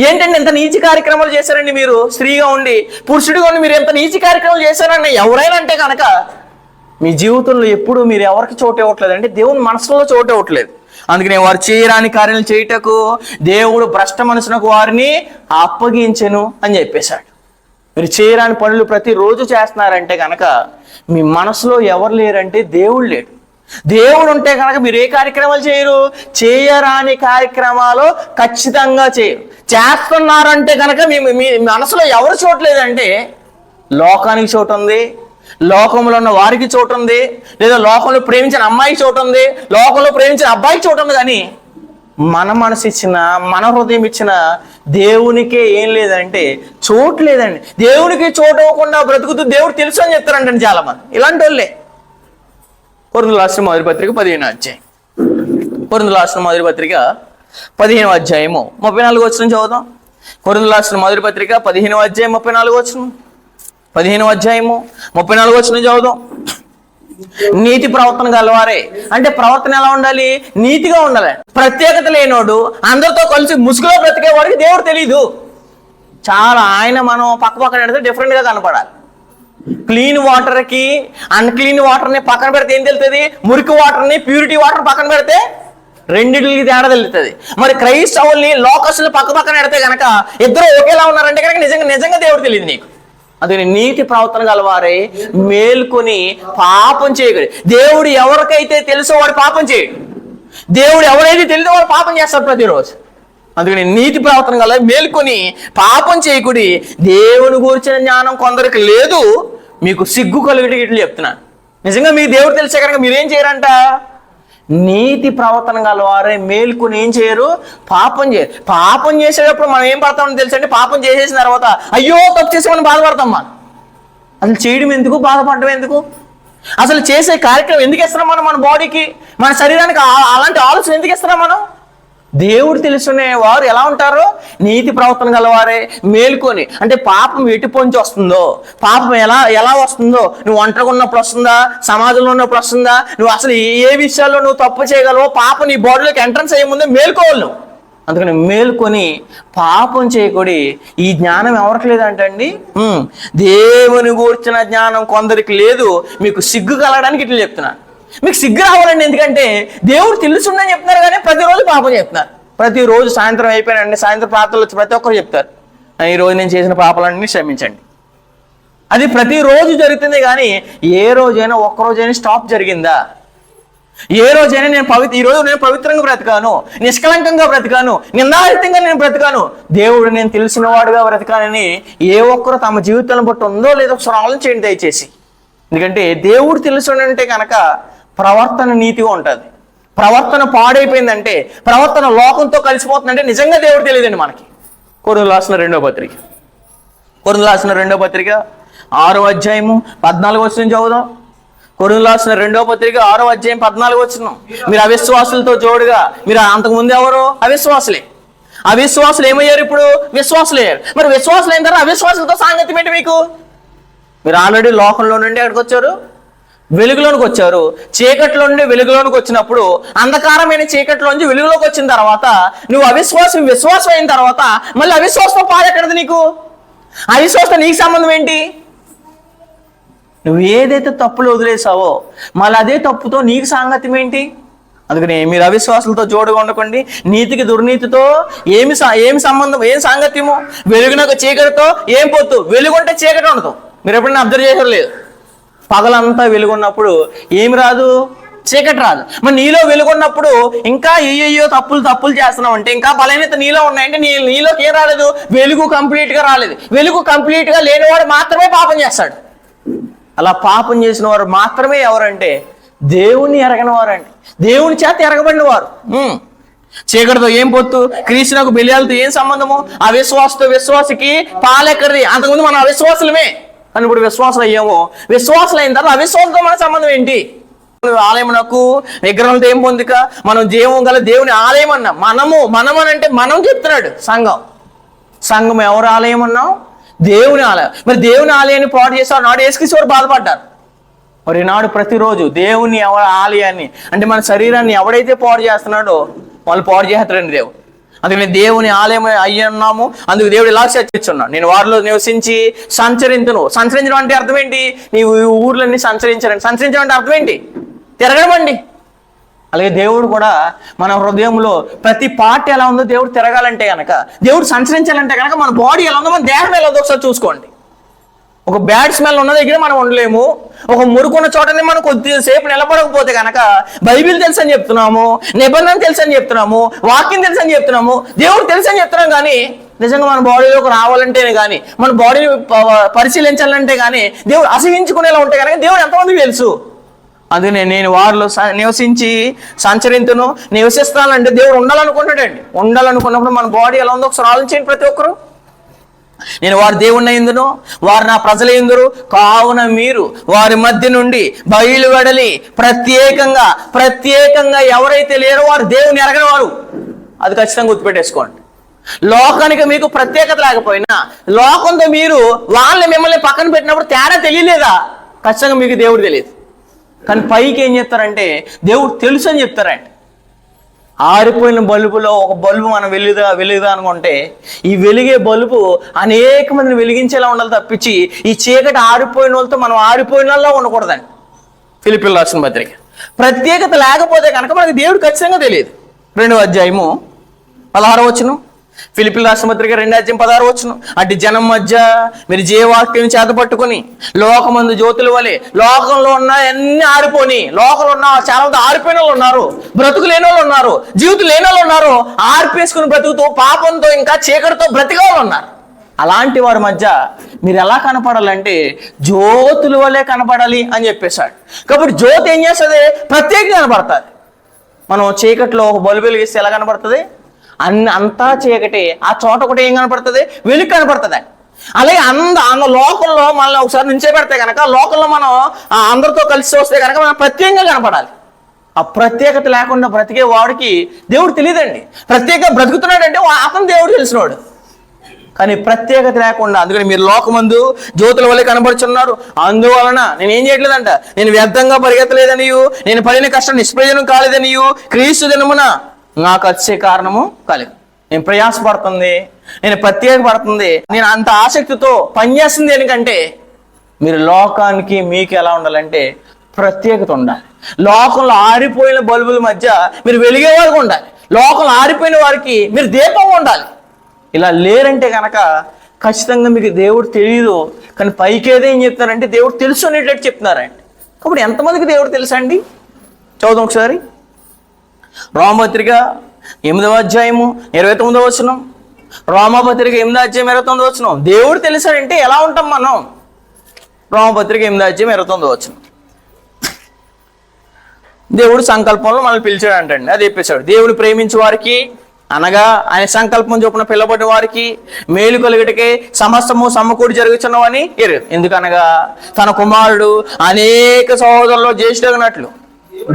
ఏంటండి ఎంత నీచి కార్యక్రమాలు చేశారండి మీరు? స్త్రీగా ఉండి పురుషుడిగా ఉండి మీరు ఎంత నీచి కార్యక్రమాలు చేశారండి ఎవరైనా అంటే కనుక మీ జీవితంలో ఎప్పుడు మీరు ఎవరికి చోటు ఇవ్వట్లేదు అంటే దేవుని మనసులో చోటు ఇవ్వట్లేదు. అందుకనే వారు చేయరాని కార్యాలు చేయుటకు దేవుడు భ్రష్ట మనసునకు వారిని అప్పగించెను అని చెప్పేశాడు. మీరు చేయరాని పనులు ప్రతిరోజు చేస్తున్నారంటే కనుక మీ మనసులో ఎవరు లేరంటే దేవుడు లేడు. దేవుడు ఉంటే కనుక మీరు ఏ కార్యక్రమాలు చేయరు? చేయరాని కార్యక్రమాలు ఖచ్చితంగా చేయరు. చేస్తున్నారంటే కనుక మీ మనసులో ఎవరు చోట్లేదంటే లోకానికి చోటు ఉంది, లోకంలో ఉన్న వారికి చోటు ఉంది, లేదా లోకంలో ప్రేమించిన అమ్మాయికి చోటు ఉంది, లోకంలో ప్రేమించిన అబ్బాయికి చోటు ఉంది. కానీ మన మనసు ఇచ్చిన, మన హృదయం ఇచ్చిన దేవునికే ఏం లేదంటే చోటు లేదండి. దేవునికి చోటు ఇవ్వకుండా బ్రతుకుతూ దేవుడు తెలుసు అని చెప్తారంటండి చాలా మంది. ఇలాంటి వాళ్ళే. కొరింథీయులకు రాసిన మొదటి పత్రిక 15వ అధ్యాయం. కొరింథీయులకు రాసిన మొదటి పత్రిక 15వ అధ్యాయము 34వ వచనం చదువుదాం. కొరింథీయులకు రాసిన మొదటి పత్రిక 15వ అధ్యాయం 34వ వచనం. 15వ అధ్యాయము 34వ వచనం చదువుదాం. నీతి ప్రవర్తన గలవారే అంటే ప్రవర్తన ఎలా ఉండాలి? నీతిగా ఉండాలి. ప్రత్యేకత లేనోడు అందరితో కలిసి ముసుగులో బ్రతికే వాడికి దేవుడు తెలీదు. చాలా ఆయన మనం పక్కన పెడితే డిఫరెంట్ గా కనపడాలి. క్లీన్ వాటర్ కి అన్క్లీన్ వాటర్ ని పక్కన పెడితే ఏం తెలుస్తుంది? మురికి వాటర్ ని ప్యూరిటీ వాటర్ పక్కన పెడితే రెండింటికి తేడా తెలుస్తుంది. మరి క్రైస్తవుల్ని లోకస్తులు పక్కన పెడితే కనుక ఇద్దరు ఒకేలా ఉన్నారంటే కనుక నిజంగా దేవుడు తెలియదు నీకు. అందుకని నీతి ప్రవర్తన గలవారే మేల్కొని పాపం చేయగలి. దేవుడు ఎవరికైతే తెలుసో వాడు పాపం చేయడు. దేవుడు ఎవరైతే తెలియదో వాడు పాపం చేస్తాడు ప్రతిరోజు. అందుకని నీతి ప్రవర్తన గల మేల్కొని పాపం చేయకుడి. దేవుని గురించిన జ్ఞానం కొందరికి లేదు, మీకు సిగ్గు కలిగి ఇట్లు చెప్తున్నాను. నిజంగా మీ దేవుడు తెలిసే కనుక మీరేం చేయరంట? నీతి ప్రవర్తన గలవారే మేల్కొని ఏం చేయరు? పాపం చేయరు. పాపం చేసేటప్పుడు మనం ఏం పడతామని తెలుసు అంటే పాపం చేసేసిన తర్వాత అయ్యో తప్పు చేసామని బాధపడతాం. మనం అసలు చేయడం ఎందుకు, బాధపడడం ఎందుకు? అసలు చేసే కార్యక్రమం ఎందుకు ఇస్తున్నాం మనం? మన బాడీకి, మన శరీరానికి అలాంటి ఆలోచన ఎందుకు ఇస్తున్నాం మనం? దేవుడు తెలుసునే వారు ఎలా ఉంటారో నీతి ప్రవర్తన గలవారే మేల్కొని. అంటే పాపం ఎటు పొంచి వస్తుందో, పాపం ఎలా వస్తుందో, నువ్వు ఒంటరిగా ఉన్నప్పుడు వస్తుందా, సమాజంలో ఉన్నప్పుడు వస్తుందా, నువ్వు అసలు ఏ విషయాల్లో నువ్వు తప్పు చేయగలవో పాపం నీ బాడీలోకి ఎంట్రన్స్ అయ్యే ముందే మేల్కోవాలి నువ్వు. అందుకని మేల్కొని పాపం చేయకూడి. ఈ జ్ఞానం ఎవరికి లేదంటండి? దేవుని గూర్చిన జ్ఞానం కొందరికి లేదు, మీకు సిగ్గు కలగడానికి ఇట్లా చెప్తున్నాను. మీకు సిగ్గు రావాలండి. ఎందుకంటే దేవుడు తెలుసుండని చెప్తున్నారు కానీ ప్రతిరోజు పాపం చెప్తున్నారు. ప్రతిరోజు సాయంత్రం అయిపోయినండి, సాయంత్రం ప్రార్థనలు వచ్చి ప్రతి ఒక్కరు చెప్తారు ఈరోజు నేను చేసిన పాపాలన్నీ క్షమించండి. అది ప్రతిరోజు జరుగుతుంది కానీ ఏ రోజైనా ఒక్కరోజైనా స్టాప్ జరిగిందా? ఏ రోజైనా ఈరోజు నేను పవిత్రంగా బ్రతికాను, నిష్కలంకంగా బ్రతికాను, నిందారహితంగా నేను బ్రతికాను, దేవుడు నేను తెలిసిన వాడుగా బ్రతికానని ఏ ఒక్కరు తమ జీవితాలను బట్టి ఉందో లేదో ఒకసారి ఆలోచించండి దయచేసి. ఎందుకంటే దేవుడు తెలుసునంటే కనుక ప్రవర్తన నీతిగా ఉంటుంది. ప్రవర్తన పాడైపోయిందంటే, ప్రవర్తన లోకంతో కలిసిపోతుందంటే నిజంగా దేవుడు తెలియదండి మనకి. కొరింథీయులకు రాసిన రెండో పత్రిక 6వ అధ్యాయము 14వ వచనం చదువుదాం. కొరింథీయులకు రాసిన 2వ పత్రిక 6వ అధ్యాయం 14వ వచనం. మీరు అవిశ్వాసులతో జోడుగా, మీరు అంతకుముందు ఎవరు? అవిశ్వాసులే. అవిశ్వాసులు ఏమయ్యారు? ఇప్పుడు విశ్వాసులు అయ్యారు. మరి విశ్వాసులు అయిన తర్వాత అవిశ్వాసులతో సాంగత్యం ఏంటి మీకు? మీరు ఆల్రెడీ లోకంలో నుండి ఎక్కడికి వచ్చారు? వెలుగులోనికి వచ్చారు. చీకట్లో నుండి వెలుగులోనికి వచ్చినప్పుడు, అంధకారమైన చీకట్లోంచి వెలుగులోకి వచ్చిన తర్వాత నువ్వు విశ్వాసం అయిన తర్వాత మళ్ళీ అవిశ్వాసంతో పాడెక్కడది నీకు? అవిశ్వాసంతో నీకు సంబంధం ఏంటి? నువ్వు ఏదైతే తప్పులు వదిలేసావో మళ్ళీ అదే తప్పుతో నీకు సాంగత్యం ఏంటి? అందుకని మీరు అవిశ్వాసులతో జోడుగా ఉండకండి. నీతికి దుర్నీతితో ఏమి సంబంధం, ఏం సాంగత్యము? వెలుగునకు చీకటితో ఏం పొత్తు? వెలుగుంటే చీకటి ఉండదు. మీరు ఎప్పుడైనా అబ్జర్వ్ చేశారు లేదు? పగలంతా వెలుగున్నప్పుడు ఏమి రాదు? చీకటి రాదు. మరి నీలో వెలుగున్నప్పుడు ఇంకా ఏయో తప్పులు చేస్తున్నావు అంటే, ఇంకా బలహీనత నీలో ఉన్నాయంటే నీలోకి ఏం రాలేదు? వెలుగు కంప్లీట్గా రాలేదు. వెలుగు కంప్లీట్గా లేనివాడు మాత్రమే పాపం చేస్తాడు. అలా పాపం చేసిన వారు మాత్రమే ఎవరంటే దేవుణ్ణి ఎరగని వారండి, దేవుని చేత ఎరగబడిన వారు. చీకటితో ఏం పొత్తు? క్రీస్తునకు బెలియాలతో ఏం సంబంధము? విశ్వాసికి పాలెక్కడిది? అంతకుముందు మనం అవిశ్వాసులమే అని ఇప్పుడు విశ్వాసులు అయ్యాము. విశ్వాసులు అయిన తర్వాత అవిశ్వాసంతో మన సంబంధం ఏంటి? ఆలయమునకు విగ్రహాలతో ఏం పొందిక? మనం జీవం గల దేవుని ఆలయం అన్నాం. మనం అంటే మనం చెప్తున్నాడు. సంఘం ఎవరు ఆలయం అన్నాం? దేవుని ఆలయం. మరి దేవుని ఆలయాన్ని పాడు చేసేవారు నాడు యేసుక్రీస్తు బాధపడ్డారు. మరి నాడు ప్రతిరోజు దేవుని ఆలయాన్ని అంటే మన శరీరాన్ని ఎవడైతే పాడు చేస్తున్నాడో వాళ్ళు పాడు చేస్తారండి దేవుడు. అందుకని దేవుని ఆలయం అయ్యున్నాము. అందుకు దేవుడు ఇలా చర్చిస్తున్నాడు, నేను వారిలో నివసించి సంచరించడం అంటే అర్థం ఏంటి? నీవు ఊర్లన్నీ సంచరించడం అంటే అర్థం ఏంటి? తిరగడం అండి. అలాగే దేవుడు కూడా మన హృదయంలో ప్రతి పార్ట్ ఎలా ఉందో దేవుడు తిరగాలంటే కనుక, దేవుడు సంచరించాలంటే కనుక మన బాడీ ఎలా ఉందో, మన దేహం ఎలా ఉందో ఒకసారి చూసుకోండి. ఒక బ్యాడ్ స్మెల్ ఉన్న దగ్గర మనం ఉండలేము. ఒక మురుకున్న చోటనే మనం కొద్దిసేపు నిలబడకపోతే కనుక బైబిల్ తెలుసు అని చెప్తున్నాము, నిబంధన తెలుసు అని చెప్తున్నాము, వాక్యం తెలుసు అని చెప్తున్నాము, దేవుడు తెలుసు అని చెప్తున్నాం. కానీ నిజంగా మన బాడీలోకి రావాలంటేనే కానీ, మన బాడీని పరిశీలించాలంటే కానీ దేవుడు అసహించుకునేలా ఉంటే కనుక దేవుడు ఎంతమందికి తెలుసు? అందుకనే నేను వారిలో నివసించి సంచరింతును. నివసిస్తానంటే దేవుడు ఉండాలనుకుంటాడండి. ఉండాలనుకున్నప్పుడు మన బాడీ ఎలా ఉందో ఒకసారి ఆలోచించండి ప్రతి ఒక్కరు. నేను వారి దేవుణ్ణి అయ్యుందును, వారు నా ప్రజలయ్యుందురు, కావున మీరు వారి మధ్య నుండి బయలువెడలి ప్రత్యేకంగా ఎవరైతే లేరో వారు దేవుని ఎరగని వారు. అది ఖచ్చితంగా గుర్తుపెట్టేసుకోండి. లోకానికి మీకు ప్రత్యేకత లేకపోయినా లోకంతో మీరు వాళ్ళని మిమ్మల్ని పక్కన పెట్టినప్పుడు తేడా తెలియలేదా? ఖచ్చితంగా మీకు దేవుడు తెలియదు. కానీ పైకి ఏం చెప్తారంటే దేవుడు తెలుసు అని చెప్తారంటే. ఆరిపోయిన బల్బులో ఒక బల్బు మనం వెలుగుదా అనుకుంటే, ఈ వెలిగే బల్బు అనేక మందిని వెలిగించేలా ఉండాలి తప్పించి ఈ చీకటి ఆరిపోయిన వాళ్ళతో మనం ఆరిపోయిన వాళ్ళలో ఉండకూడదండి. ఫిలిప్పీయులకు రాసిన పత్రిక. ప్రత్యేకత లేకపోతే కనుక మనకి దేవుడు ఖచ్చితంగా తెలియదు. 2వ అధ్యాయము 16వ వచనం. ఫిలిప్పీయులకు రాసిన పత్రిక 2వ అధ్యాయం 16వ వచనం. అటు జనం మధ్య మీరు జీవవాక్యం చేత పట్టుకుని లోకమందు జ్యోతుల వలె లోకంలో ఉన్న అన్ని ఆరిపోని, లోకంలో ఉన్న చాలా మంది ఆరిపోయిన వాళ్ళు ఉన్నారు, బ్రతుకు లేని వాళ్ళు ఉన్నారు, జీవితం లేని వాళ్ళు ఉన్నారు, ఆర్పేసుకుని బ్రతుకుతూ పాపంతో ఇంకా చీకటితో బ్రతికే వాళ్ళు ఉన్నారు. అలాంటి వారి మధ్య మీరు ఎలా కనపడాలంటే జ్యోతుల వలె కనపడాలి అని చెప్పేశాడు. కాబట్టి జ్యోతి ఏం చేస్తుంది? ప్రత్యేకంగా కనపడుతుంది. మనం చీకట్లో ఒక బల్బు వెలిగిస్తే ఎలా కనపడుతుంది? అంతా చీకటి, ఆ చోట ఒకటి ఏం కనపడుతుంది? వెలుగు కనపడుతుంది. అలాగే లోకంలో మనల్ని ఒకసారి నుంచే పెడితే కనుక, లోకంలో మనం అందరితో కలిసి వస్తే కనుక మనం ప్రత్యేకంగా కనపడాలి. ఆ ప్రత్యేకత లేకుండా బ్రతికే వాడికి దేవుడు తెలియదండి. ప్రత్యేకంగా బ్రతుకుతున్నాడంటే అతను దేవుడు తెలిసినవాడు. కానీ ప్రత్యేకత లేకుండా, అందుకని మీరు లోకమందు జ్యోతుల వల్లే కనబడుచున్నారు. అందువలన నేనేం చేయట్లేదంట, నేను వ్యర్థంగా పరిగెత్తలేదనియు, నేను పడిన కష్టం నిష్ప్రయోజనం కాలేదనియు క్రీస్తు దినమున నాకు వచ్చే కారణము కాలేదు. నేను ప్రయాసపడుతుంది, నేను ప్రత్యేకపడుతుంది, నేను అంత ఆసక్తితో పనిచేస్తుంది దేనికంటే మీరు లోకానికి మీకు ఎలా ఉండాలంటే ప్రత్యేకత ఉండాలి. లోకంలో ఆరిపోయిన బల్బుల మధ్య మీరు వెలిగే వరకు ఉండాలి. లోకంలో ఆరిపోయిన వారికి మీరు దీపంగా ఉండాలి. ఇలా లేరంటే కనుక ఖచ్చితంగా మీకు దేవుడు తెలియదు. కానీ పైకేదో ఏం చెప్తున్నారంటే దేవుడు తెలుసు అనేటట్టు చెప్తున్నారండి. కాబట్టి ఎంతమందికి దేవుడు తెలుసండి? చదువుతాం ఒకసారి. రోమపత్రిక 8వ అధ్యాయము 29వ వచనం. రోమపత్రిక 8వ అధ్యాయం 29వ వచనం. దేవుడు తెలుసాడంటే ఎలా ఉంటాం మనం? రోమపత్రిక 8వ అధ్యాయం 29వ వచనం. దేవుడు సంకల్పంలో మనల్ని పిలిచాడంటండి. అది చెప్పేశాడు. దేవుడు ప్రేమించే వారికి అనగా ఆయన సంకల్పం చొప్పున పిల్లబడిన వారికి మేలు కలుగుటకే సమస్తము సమకూడి జరుగుతున్నవని ఎరుగు. ఎందుకనగా తన కుమారుడు అనేక సహోదరుల్లో జ్యేష్ఠుడగినట్లు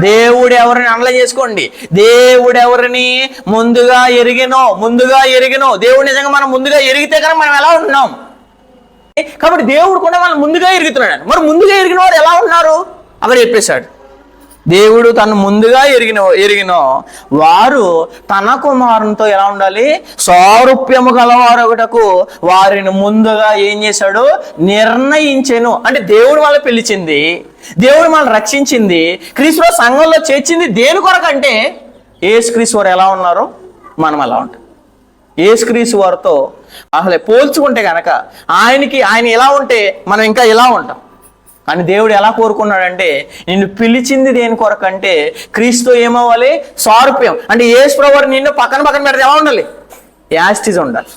దేవుడు ఎవరిని అనలైజ్ చేసుకోండి. దేవుడు ఎవరిని ముందుగా ఎరిగినో. దేవుడు నిజంగా మనం ముందుగా ఎరిగితే కనుక మనం ఎలా ఉంటున్నాం? కాబట్టి దేవుడు కూడా మనం ముందుగా ఎరుగుతున్నాడు. మరి ముందుగా ఎరిగిన వారు ఎలా ఉన్నారు? అక్కడ చెప్పేశాడు. దేవుడు తను ముందుగా ఎరిగిన వారు తన కుమారునితో ఎలా ఉండాలి? సారూప్యము గలవారొకటకు వారిని ముందుగా ఏం చేశాడు? నిర్ణయించెను. అంటే దేవుడు వాళ్ళని పిలిచింది, దేవుడు మనల్ని రక్షించింది, క్రీస్తు సంఘంలో చేర్చింది దేని కొరకంటే యేసుక్రీస్తు వారు ఎలా ఉన్నారో మనం అలా ఉంటాం. యేసుక్రీస్తు వారితో అసలు పోల్చుకుంటే కనుక ఆయన ఎలా ఉంటే మనం ఇంకా ఎలా ఉంటాం. కానీ దేవుడు ఎలా కోరుకున్నాడంటే నిన్ను పిలిచింది దేని కొరకంటే క్రీస్తు ఏమవ్వాలి? సారూప్యం. అంటే యేసు ప్రభువు నిన్ను పక్కన పెడితే ఎలా ఉండాలి? యాస్టిజ్ ఉండాలి.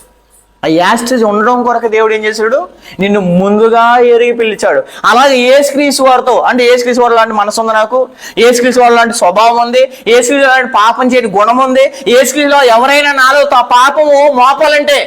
ఆ యాస్టిజ్ ఉండడం కొరకు దేవుడు ఏం చేశాడు? నిన్ను ముందుగా ఎరిగి పిలిచాడు. అలాగే యేసుక్రీస్తు వారితో, అంటే యేసుక్రీస్తు వారు లాంటి మనసు ఉంది నాకు, యేసుక్రీస్తు వారు లాంటి స్వభావం ఉంది, యేసుక్రీస్తు లాంటి పాపం చేయని గుణం ఉంది, యేసుక్రీస్తులో ఎవరైనా నాలో పాపము మోపాలంటే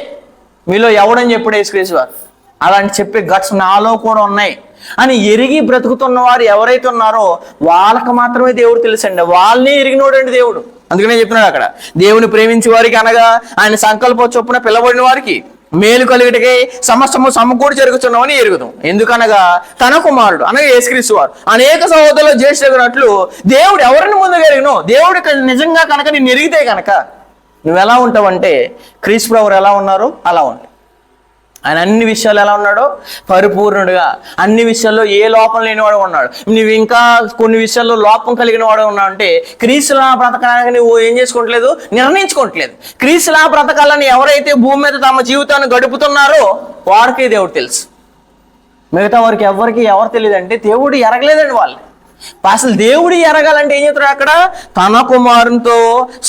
మీలో ఎవడని చెప్పాడు యేసుక్రీస్తు వారు. అలాంటి చెప్పే గట్స్ నాలో కూడా ఉన్నాయి అని ఎరిగి బ్రతుకుతున్న వారు ఎవరైతే ఉన్నారో వాళ్ళకి మాత్రమే దేవుడు తెలుసండి. వాళ్ళనే ఎరిగినోడండి దేవుడు. అందుకనే చెప్తున్నాడు అక్కడ, దేవుని ప్రేమించే వారికి అనగా ఆయన సంకల్ప చొప్పున పిల్లబడిన వారికి మేలు కలుగుటకై సమస్తము సమకూడి జరుగుతున్నామని ఎరుగుదాం. ఎందుకనగా తన కుమారుడు అనగా యేసుక్రీస్తు వారు అనేక సహోదరులు జ్యేష్ఠుడగినట్లు దేవుడు ఎవరిని ముందుగా ఎరిగినో, దేవుడు నిజంగా కనుక నిన్ను ఎరిగితే కనుక నువ్వు ఎలా ఉంటావంటే క్రీస్తు ప్రభువు ఎలా ఉన్నారో అలా ఉంటావు. ఆయన అన్ని విషయాలు ఎలా ఉన్నాడో పరిపూర్ణుడుగా, అన్ని విషయాల్లో ఏ లోపం లేనివాడు ఉన్నాడు. నువ్వు ఇంకా కొన్ని విషయాల్లో లోపం కలిగిన వాడు ఉన్నావు అంటే క్రీస్తులా బ్రతకాలని నువ్వు ఏం చేసుకోవట్లేదు, నిర్ణయించుకోవట్లేదు. క్రీస్తులా బ్రతకాలని ఎవరైతే భూమి మీద తమ జీవితాన్ని గడుపుతున్నారో వారికే దేవుడు తెలుసు. మిగతా వారికి ఎవరు తెలియదు అంటే దేవుడు ఎరగలేదండి వాళ్ళు. అసలు దేవుడు ఎరగాలంటే ఏం చేస్తాడు? అక్కడ తన కుమారునితో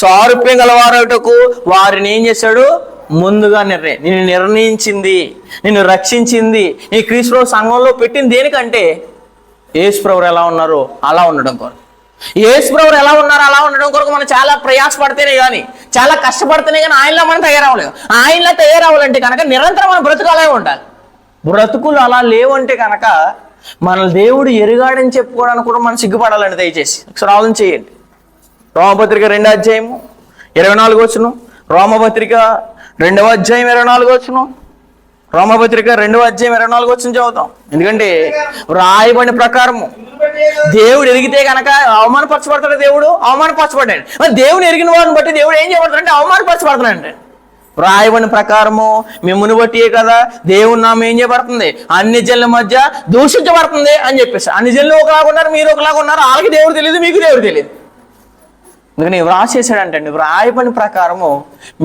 సారూప్యం గలవారటకు వారిని ఏం చేశాడు? ముందుగా నిన్ను నిర్ణయించింది, నిన్ను రక్షించింది, నీ క్రీస్తు సంఘంలో పెట్టింది దేనికంటే యేసు ప్రభువు ఎలా ఉన్నారో అలా ఉండడం కొరకు. యేసు ప్రభువు ఎలా ఉన్నారో అలా ఉండడం కొరకు మనం చాలా ప్రయాసపడితేనే కానీ, చాలా కష్టపడితేనే కానీ ఆయనలా మనం తయారవ్వలేము. ఆయనలా తయారవ్వాలంటే కనుక నిరంతరం మనం బ్రతుకు అలాగే ఉండాలి. బ్రతుకులు అలా లేవంటే కనుక మన దేవుడు ఎరుగాడని చెప్పుకోవడానికి కూడా మనం సిగ్గుపడాలండి. దయచేసి ఒకసారి ఆలోచన చేయండి. రోమపత్రిక 2వ అధ్యాయము 24వ వచనం. రోమపత్రిక 2వ అధ్యాయం 24వ వచనం. రోమపత్రిక 2వ అధ్యాయం 24వ వచనం చదువుతాం. ఎందుకంటే రాయబడిన ప్రకారము దేవుడు ఎరిగితే కనుక అవమానపరచబడతాడు. దేవుడు అవమానపరచబడ్డాడు. మరి దేవుని ఎరిగిన వారిని బట్టి దేవుడు ఏం చేయబడతాడంటే అవమానపరచబడతాడంటే రాయబడిన ప్రకారము మిమ్మును బట్టియే కదా దేవుని నామం ఏం చేయబడుతుంది? అన్ని జనుల మధ్య దూషించబడుతుంది అని చెప్పేసి. అన్ని జనులు ఒకలాగా ఉన్నారు, మీరు ఒకలాగా ఉన్నారు. వాళ్ళకి దేవుడు తెలియదు, మీకు దేవుడు తెలియదు. అందుకని వ్రాసేసాడంటండి, వ్రాయబడిన ప్రకారము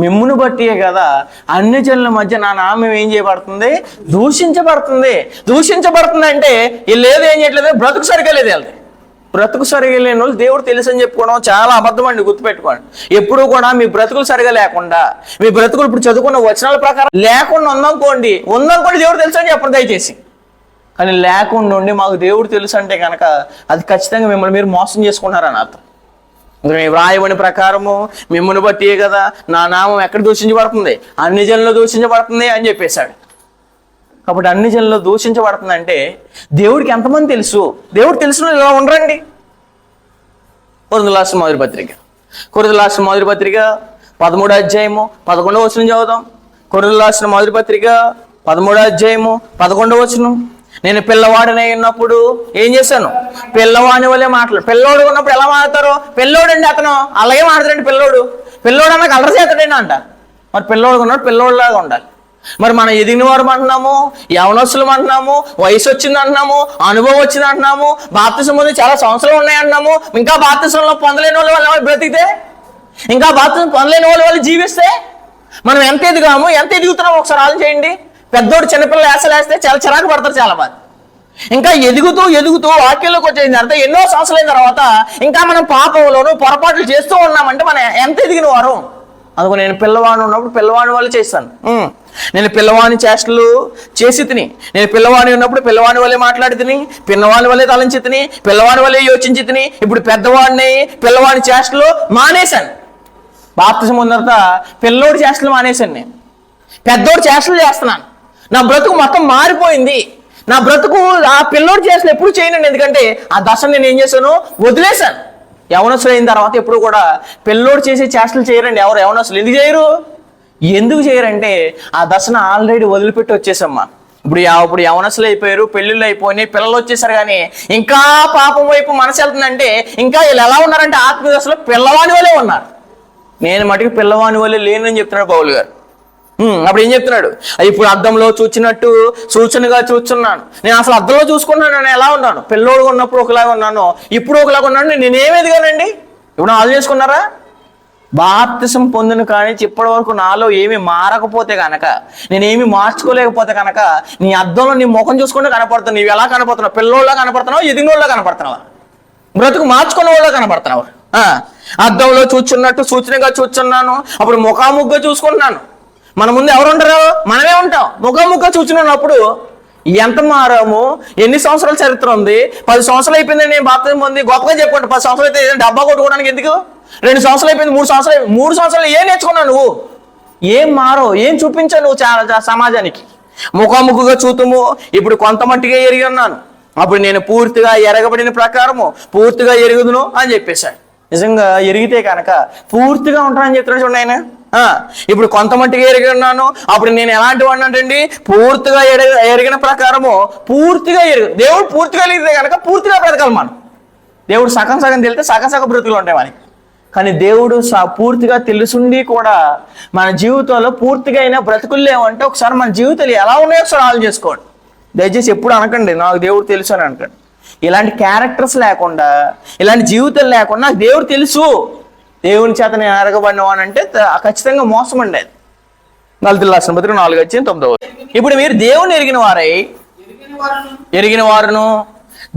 మిమ్మును బట్టియే కదా అన్ని జనుల మధ్య నా నామం ఏం చేయబడుతుంది? దూషించబడుతుంది అంటే వీళ్ళు ఏదో ఏం చేయట్లేదు, బ్రతుకు సరిగా లేదు. వెళ్తే బ్రతుకు సరిగా లేని వాళ్ళు దేవుడు తెలుసు అని చెప్పుకోవడం చాలా అబద్ధం అండి. గుర్తుపెట్టుకోండి. ఎప్పుడు కూడా మీ బ్రతుకులు సరిగా లేకుండా, మీ బ్రతుకులు ఇప్పుడు చదువుకున్న వచనాల ప్రకారం లేకుండా ఉందనుకోండి దేవుడు తెలుసు అని చెప్పండి దయచేసి. కానీ లేకుండా ఉండి మాకు దేవుడు తెలుసు అంటే కనుక అది ఖచ్చితంగా మిమ్మల్ని మీరు మోసం చేసుకుంటారని అర్థం. వ్రాయబడిన ప్రకారము మిమ్మల్ని బట్టియే కదా నా నామం ఎక్కడ దూషించబడుతుంది? అన్ని జనుల్లో దూషించబడుతుంది అని చెప్పేశాడు. కాబట్టి అన్ని జనుల్లో దూషించబడుతుందంటే దేవుడికి ఎంతమంది తెలుసు? దేవుడు తెలిసిన ఇలా ఉండరండి. కొరింథీయులకు రాసిన మొదటి పత్రిక 13వ అధ్యాయము 11వ వచనం చదువుదాం. కొరింథీయులకు రాసిన మొదటి పత్రిక 13వ అధ్యాయము 11వ వచనం. నేను పిల్లవాడినై ఉన్నప్పుడు ఏం చేశాను? పిల్లవాడిని వల్లే మాట్లాడు. పిల్లోడు ఉన్నప్పుడు ఎలా మాట్లాడతారు? పిల్లోడు అండి అతను అలాగే మాట్లాడండి. పిల్లోడు అన్న కలర్ చేస్తాడండి అంట. మరి పిల్లోడు ఉన్నాడు, పిల్లోడులాగా ఉండాలి. మరి మనం ఎదిగిన వారు అంటున్నాము, యవనస్తులు అంటున్నాము, వయసు వచ్చింది అంటున్నాము, అనుభవం వచ్చింది అంటున్నాము, బాప్తిసం ముందు చాలా సంవత్సరాలు ఉన్నాయి అంటున్నాము. ఇంకా బాప్తిసంలో పొందలేని వాళ్ళు బ్రతికితే, ఇంకా బాప్తిసం పొందలేని వాళ్ళు జీవిస్తే మనం ఎంత ఎదుగుతున్నాము ఒకసారి ఆలోచన చేయండి. పెద్దోడు చిన్నపిల్లలు వేసలేస్తే చాలా చిరాకు పడతారు చాలా మంది. ఇంకా ఎదుగుతూ ఎదుగుతూ వాక్యంలోకి వచ్చేసిన తర్వాత ఎన్నో సంవత్సరాలైన తర్వాత ఇంకా మనం పాపంలోనూ పొరపాట్లు చేస్తూ ఉన్నామంటే మనం ఎంత ఎదిగిన వారు. అందుకు నేను పిల్లవాడిని ఉన్నప్పుడు పిల్లవాడి వల్ల చేస్తాను. నేను పిల్లవాడిని చేష్టలు చేసి తిని, నేను పిల్లవాడిని ఉన్నప్పుడు పిల్లవాడి వల్లే మాట్లాడి తిని, పిల్లవాడి వల్లే తలంచి తిని, పిల్లవాడి వల్లే యోచించి తిని, ఇప్పుడు పెద్దవాడిని పిల్లవాడి చేష్టలు మానేశాను. బాప్తిసం పొందిన తర్వాత పిల్లోడి చేష్టలు మానేశాను. నేను పెద్దోడి చేష్టలు చేస్తున్నాను. నా బ్రతుకు మొత్తం మారిపోయింది. నా బ్రతుకు ఆ పిల్లోడి చేష్టలు ఎప్పుడు చేయనండి. ఎందుకంటే ఆ దశను నేను ఏం చేశాను, వదిలేశాను. యవనస్తులు అయిన తర్వాత ఎప్పుడు కూడా పిల్లోడు చేసే చేష్టలు చేయరండి ఎవరు. యవనస్తులు ఎందుకు చేయరంటే ఆ దశను ఆల్రెడీ వదిలిపెట్టి వచ్చేసమ్మా. ఇప్పుడు యవనస్తులు అయిపోయారు, పెళ్ళిళ్ళు అయిపోయినాయి, పిల్లలు వచ్చేసారు, కానీ ఇంకా పాపం వైపు మనసు వెళ్తుందంటే ఇంకా వీళ్ళు ఎలా ఉన్నారంటే ఆత్మీయ దశలో పిల్లవాని వల్లే ఉన్నారు. నేను మటుకు పిల్లవాని వల్లే లేనని చెప్తున్నాడు పౌలు గారు. అప్పుడు ఏం చెప్తున్నాడు, ఇప్పుడు అద్దంలో చూచినట్టు సూచనగా చూస్తున్నాను. నేను అసలు అద్దంలో చూసుకున్నాను, నేను ఎలా ఉన్నాను, పిల్లోడుగా ఉన్నప్పుడు ఒకలాగా ఉన్నాను, ఇప్పుడు ఒకలాగా ఉన్నాను. నేనేమి ఎదిగానండి? ఇప్పుడు ఆలోచన చేసుకున్నారా? బాప్తిసం పొందిన కానీ ఇప్పటి వరకు నాలో ఏమి మారకపోతే కనుక, నేనేమి మార్చుకోలేకపోతే కనుక, నీ అద్దంలో నీ ముఖం చూసుకుంటే కనపడుతున్నావు. నీవు ఎలా కనపడుతున్నావు? పిల్లోళ్ళ కనపడుతున్నావు, ఎదిగినోళ్ళ కనపడుతున్నావా? బ్రతుకు మార్చుకున్న వాళ్ళ కనపడుతున్నావు. అద్దంలో చూచున్నట్టు సూచనగా చూచున్నాను. అప్పుడు ముఖాముగ్గా చూసుకుంటున్నాను. మన ముందు ఎవరు ఉంటారు? మనమే ఉంటాం. ముఖాముగ్గా చూచున్నప్పుడు ఎంత మారాము, ఎన్ని సంవత్సరాల చరిత్ర ఉంది? 10 సంవత్సరాలు అయిపోయింది నేను బాప్తిసం పొంది, గొప్పగా చెప్పుకుంటా. 10 సంవత్సరాలు అయితే డబ్బా కొట్టుకోవడానికి ఎందుకు? 2 సంవత్సరాలు అయిపోయింది, 3 సంవత్సరాలు ఏం నేర్చుకున్నావు నువ్వు? ఏం మారో, ఏం చూపించావు నువ్వు చాలా సమాజానికి? ముఖాముఖిగా చూతుము. ఇప్పుడు కొంత మట్టిగా ఎరిగి ఉన్నాను, అప్పుడు నేను పూర్తిగా ఎరగబడిన ప్రకారము పూర్తిగా ఎరుగుదును అని చెప్పేశాడు. నిజంగా ఎరిగితే కనుక పూర్తిగా ఉంటానని చెప్తున్నాడు చూడండి ఆయన. ఇప్పుడు కొంత మట్టిగా ఎరిగి ఉన్నాను, అప్పుడు నేను ఎలాంటి వాడిని అంటండి, పూర్తిగా ఎరిగిన ప్రకారము పూర్తిగా దేవుడు పూర్తిగా ఎరిగితే కనుక పూర్తిగా బ్రతకాలి మనం. దేవుడు సగం సగం తెలితే సగం బ్రతుకులు ఉంటాయి మనకి. కానీ దేవుడు పూర్తిగా తెలుసుండి కూడా మన జీవితంలో పూర్తిగా అయినా బ్రతుకులు లేవంటే ఒకసారి మన జీవితాలు ఎలా ఉన్నాయో ఒకసారి ఆలోచన చేసుకోండి. దయచేసి ఎప్పుడు అనకండి నాకు దేవుడు తెలుసు అని అనకండి. ఇలాంటి క్యారెక్టర్స్ లేకుండా, ఇలాంటి జీవితాలు లేకుండా నాకు దేవుడు తెలుసు, దేవుని చేత నేను ఎరగబడినవాడు అంటే ఖచ్చితంగా మోసం అండి. అది గలతీయులకు రాసిన పత్రిక 4:9. ఇప్పుడు మీరు దేవుని ఎరిగిన వారును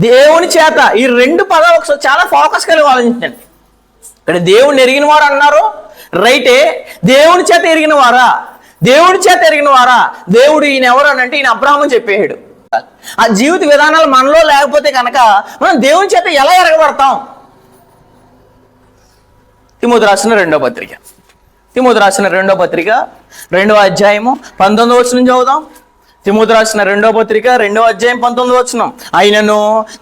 దేవుని చేత, ఈ 2 పదాలు ఒకసారి చాలా ఫోకస్ కలిగి ఆలోచించండి. ఇక్కడ దేవుని ఎరిగిన వారు అన్నారు, రైటే. దేవుని చేత ఎరిగిన వారా? దేవుని చేత ఎరిగిన వారా? దేవుడు ఈయన ఎవరు అని అంటే ఈయన అబ్రాహాము చెప్పేయాడు. ఆ జీవిత విధానాలు మనలో లేకపోతే కనుక మనం దేవుని చేత ఎలా ఎరగబడతాం? తిమోతి రాసిన 2వ పత్రిక 2వ అధ్యాయము 19వ వచనం చదువుదాం. తిమోతి రాసిన 2వ పత్రిక 2వ అధ్యాయం 19వ వచనం. ఆయనను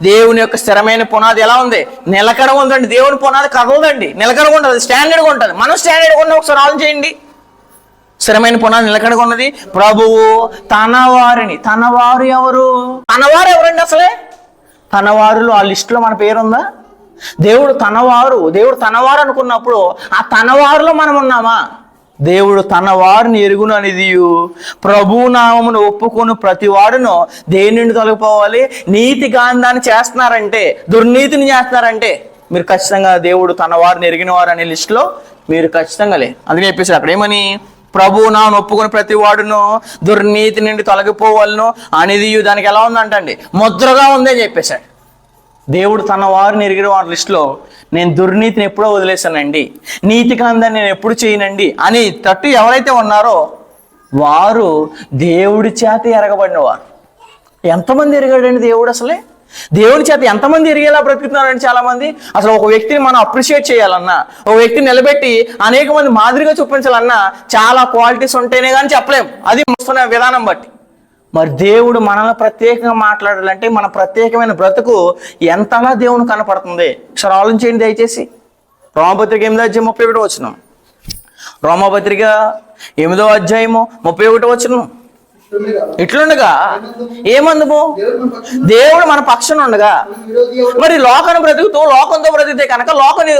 దేవుని యొక్క స్థిరమైన పునాది ఎలా ఉంది? నిలకడగా ఉందండి. దేవుని పునాది కదలదండి, నిలకడగా ఉంటుంది, స్టాండర్డ్గా ఉంటుంది. మనం స్టాండర్డ్గా ఉన్న ఒకసారి ఆలోచన చేయండి. స్థిరమైన పునాది నిలకడగా ఉన్నది. ప్రభువు తనవారు ఎవరు? తనవారు ఎవరండి అసలే? తనవారులు ఆ లిస్టులో మన పేరుందా? దేవుడు తనవారు అనుకున్నప్పుడు ఆ తనవారులో మనం ఉన్నామా? దేవుడు తన వారిని ఎరుగును అనేది ప్రభు నామమును ఒప్పుకొని ప్రతి వాడును దేని నుండి తొలగిపోవాలి? నీతి గాంధాన్ని చేస్తున్నారంటే, దుర్నీతిని చేస్తున్నారంటే మీరు ఖచ్చితంగా దేవుడు తన వారిని ఎరిగిన వారు అనే లిస్టులో మీరు ఖచ్చితంగా లే. అందుకే చెప్పేసి అక్కడ ఏమని, ప్రభు నామమును ఒప్పుకొని ప్రతి వాడును దుర్నీతి నుండి తొలగిపోవాలను అనేది దానికి ఎలా ఉందంటండి, ముద్రగా ఉంది అని చెప్పేశాడు. దేవుడు తన వారిని ఎరిగిన వారి లిస్టులో నేను దుర్నీతిని ఎప్పుడో వదిలేశానండి, నీతి కాందాన్ని నేను ఎప్పుడు చేయనండి అని తట్టు ఎవరైతే ఉన్నారో వారు దేవుడి చేత ఎరగబడిన వారు. ఎంతమంది ఎరిగాడండి దేవుడు? అసలే దేవుడి చేత ఎంతమంది ఎరిగేలా బ్రతుకుతున్నారండి చాలా మంది. అసలు ఒక వ్యక్తిని మనం అప్రిషియేట్ చేయాలన్నా, ఒక వ్యక్తిని నిలబెట్టి అనేక మంది మాదిరిగా చూపించాలన్నా చాలా క్వాలిటీస్ ఉంటేనే కానీ చెప్పలేం, అది వస్తున్న విధానం బట్టి. మరి దేవుడు మనల్ని ప్రత్యేకంగా మాట్లాడాలంటే మన ప్రత్యేకమైన బ్రతుకు ఎంతలా దేవుని కనపడుతుంది ఒకసారి ఆలోచించండి దయచేసి. రోమపత్రిక 8వ అధ్యాయం 31వ వచనం. రోమపత్రిక 8వ అధ్యాయము 31వ వచనం. ఇట్లుండగా ఏమందుము? దేవుడు మన పక్షాన ఉండగా. మరి లోకాన్ని బ్రతుకుతూ లోకంతో బ్రతికితే కనుక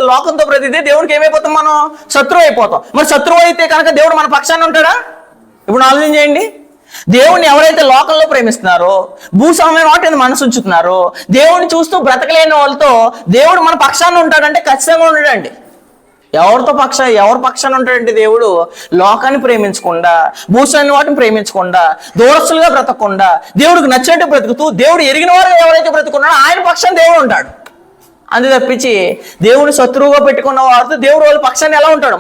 లోకంతో బ్రతికితే దేవుడికి ఏమైపోతాం? మనం శత్రువు అయిపోతాం. మరి శత్రువు అయితే కనుక దేవుడు మన పక్షాన ఉంటాడా? ఇప్పుడు ఆలోచన చేయండి. దేవుణ్ణి ఎవరైతే లోకంలో ప్రేమిస్తున్నారో, భూస్వామ్యం వాటిని మనసు ఉంచుతున్నారో, దేవుడిని చూస్తూ బ్రతకలేని వాళ్ళతో దేవుడు మన పక్షాన ఉంటాడంటే ఖచ్చితంగా ఉండడండి. ఎవరి పక్షాన ఉంటాడంటే దేవుడు లోకాన్ని ప్రేమించకుండా, భూషాన్ని వాటిని ప్రేమించకుండా, దూరస్తులుగా బ్రతకకుండా, దేవుడికి నచ్చినట్టు బ్రతుకుతూ, దేవుడు ఎరిగిన వారు ఎవరైతే బ్రతుకున్నాడో ఆయన పక్షాన దేవుడు ఉంటాడు. అందు తప్పించి దేవుని శత్రువుగా పెట్టుకున్న వారితో దేవుడు వాళ్ళ పక్షాన్ని ఎలా ఉంటాడు?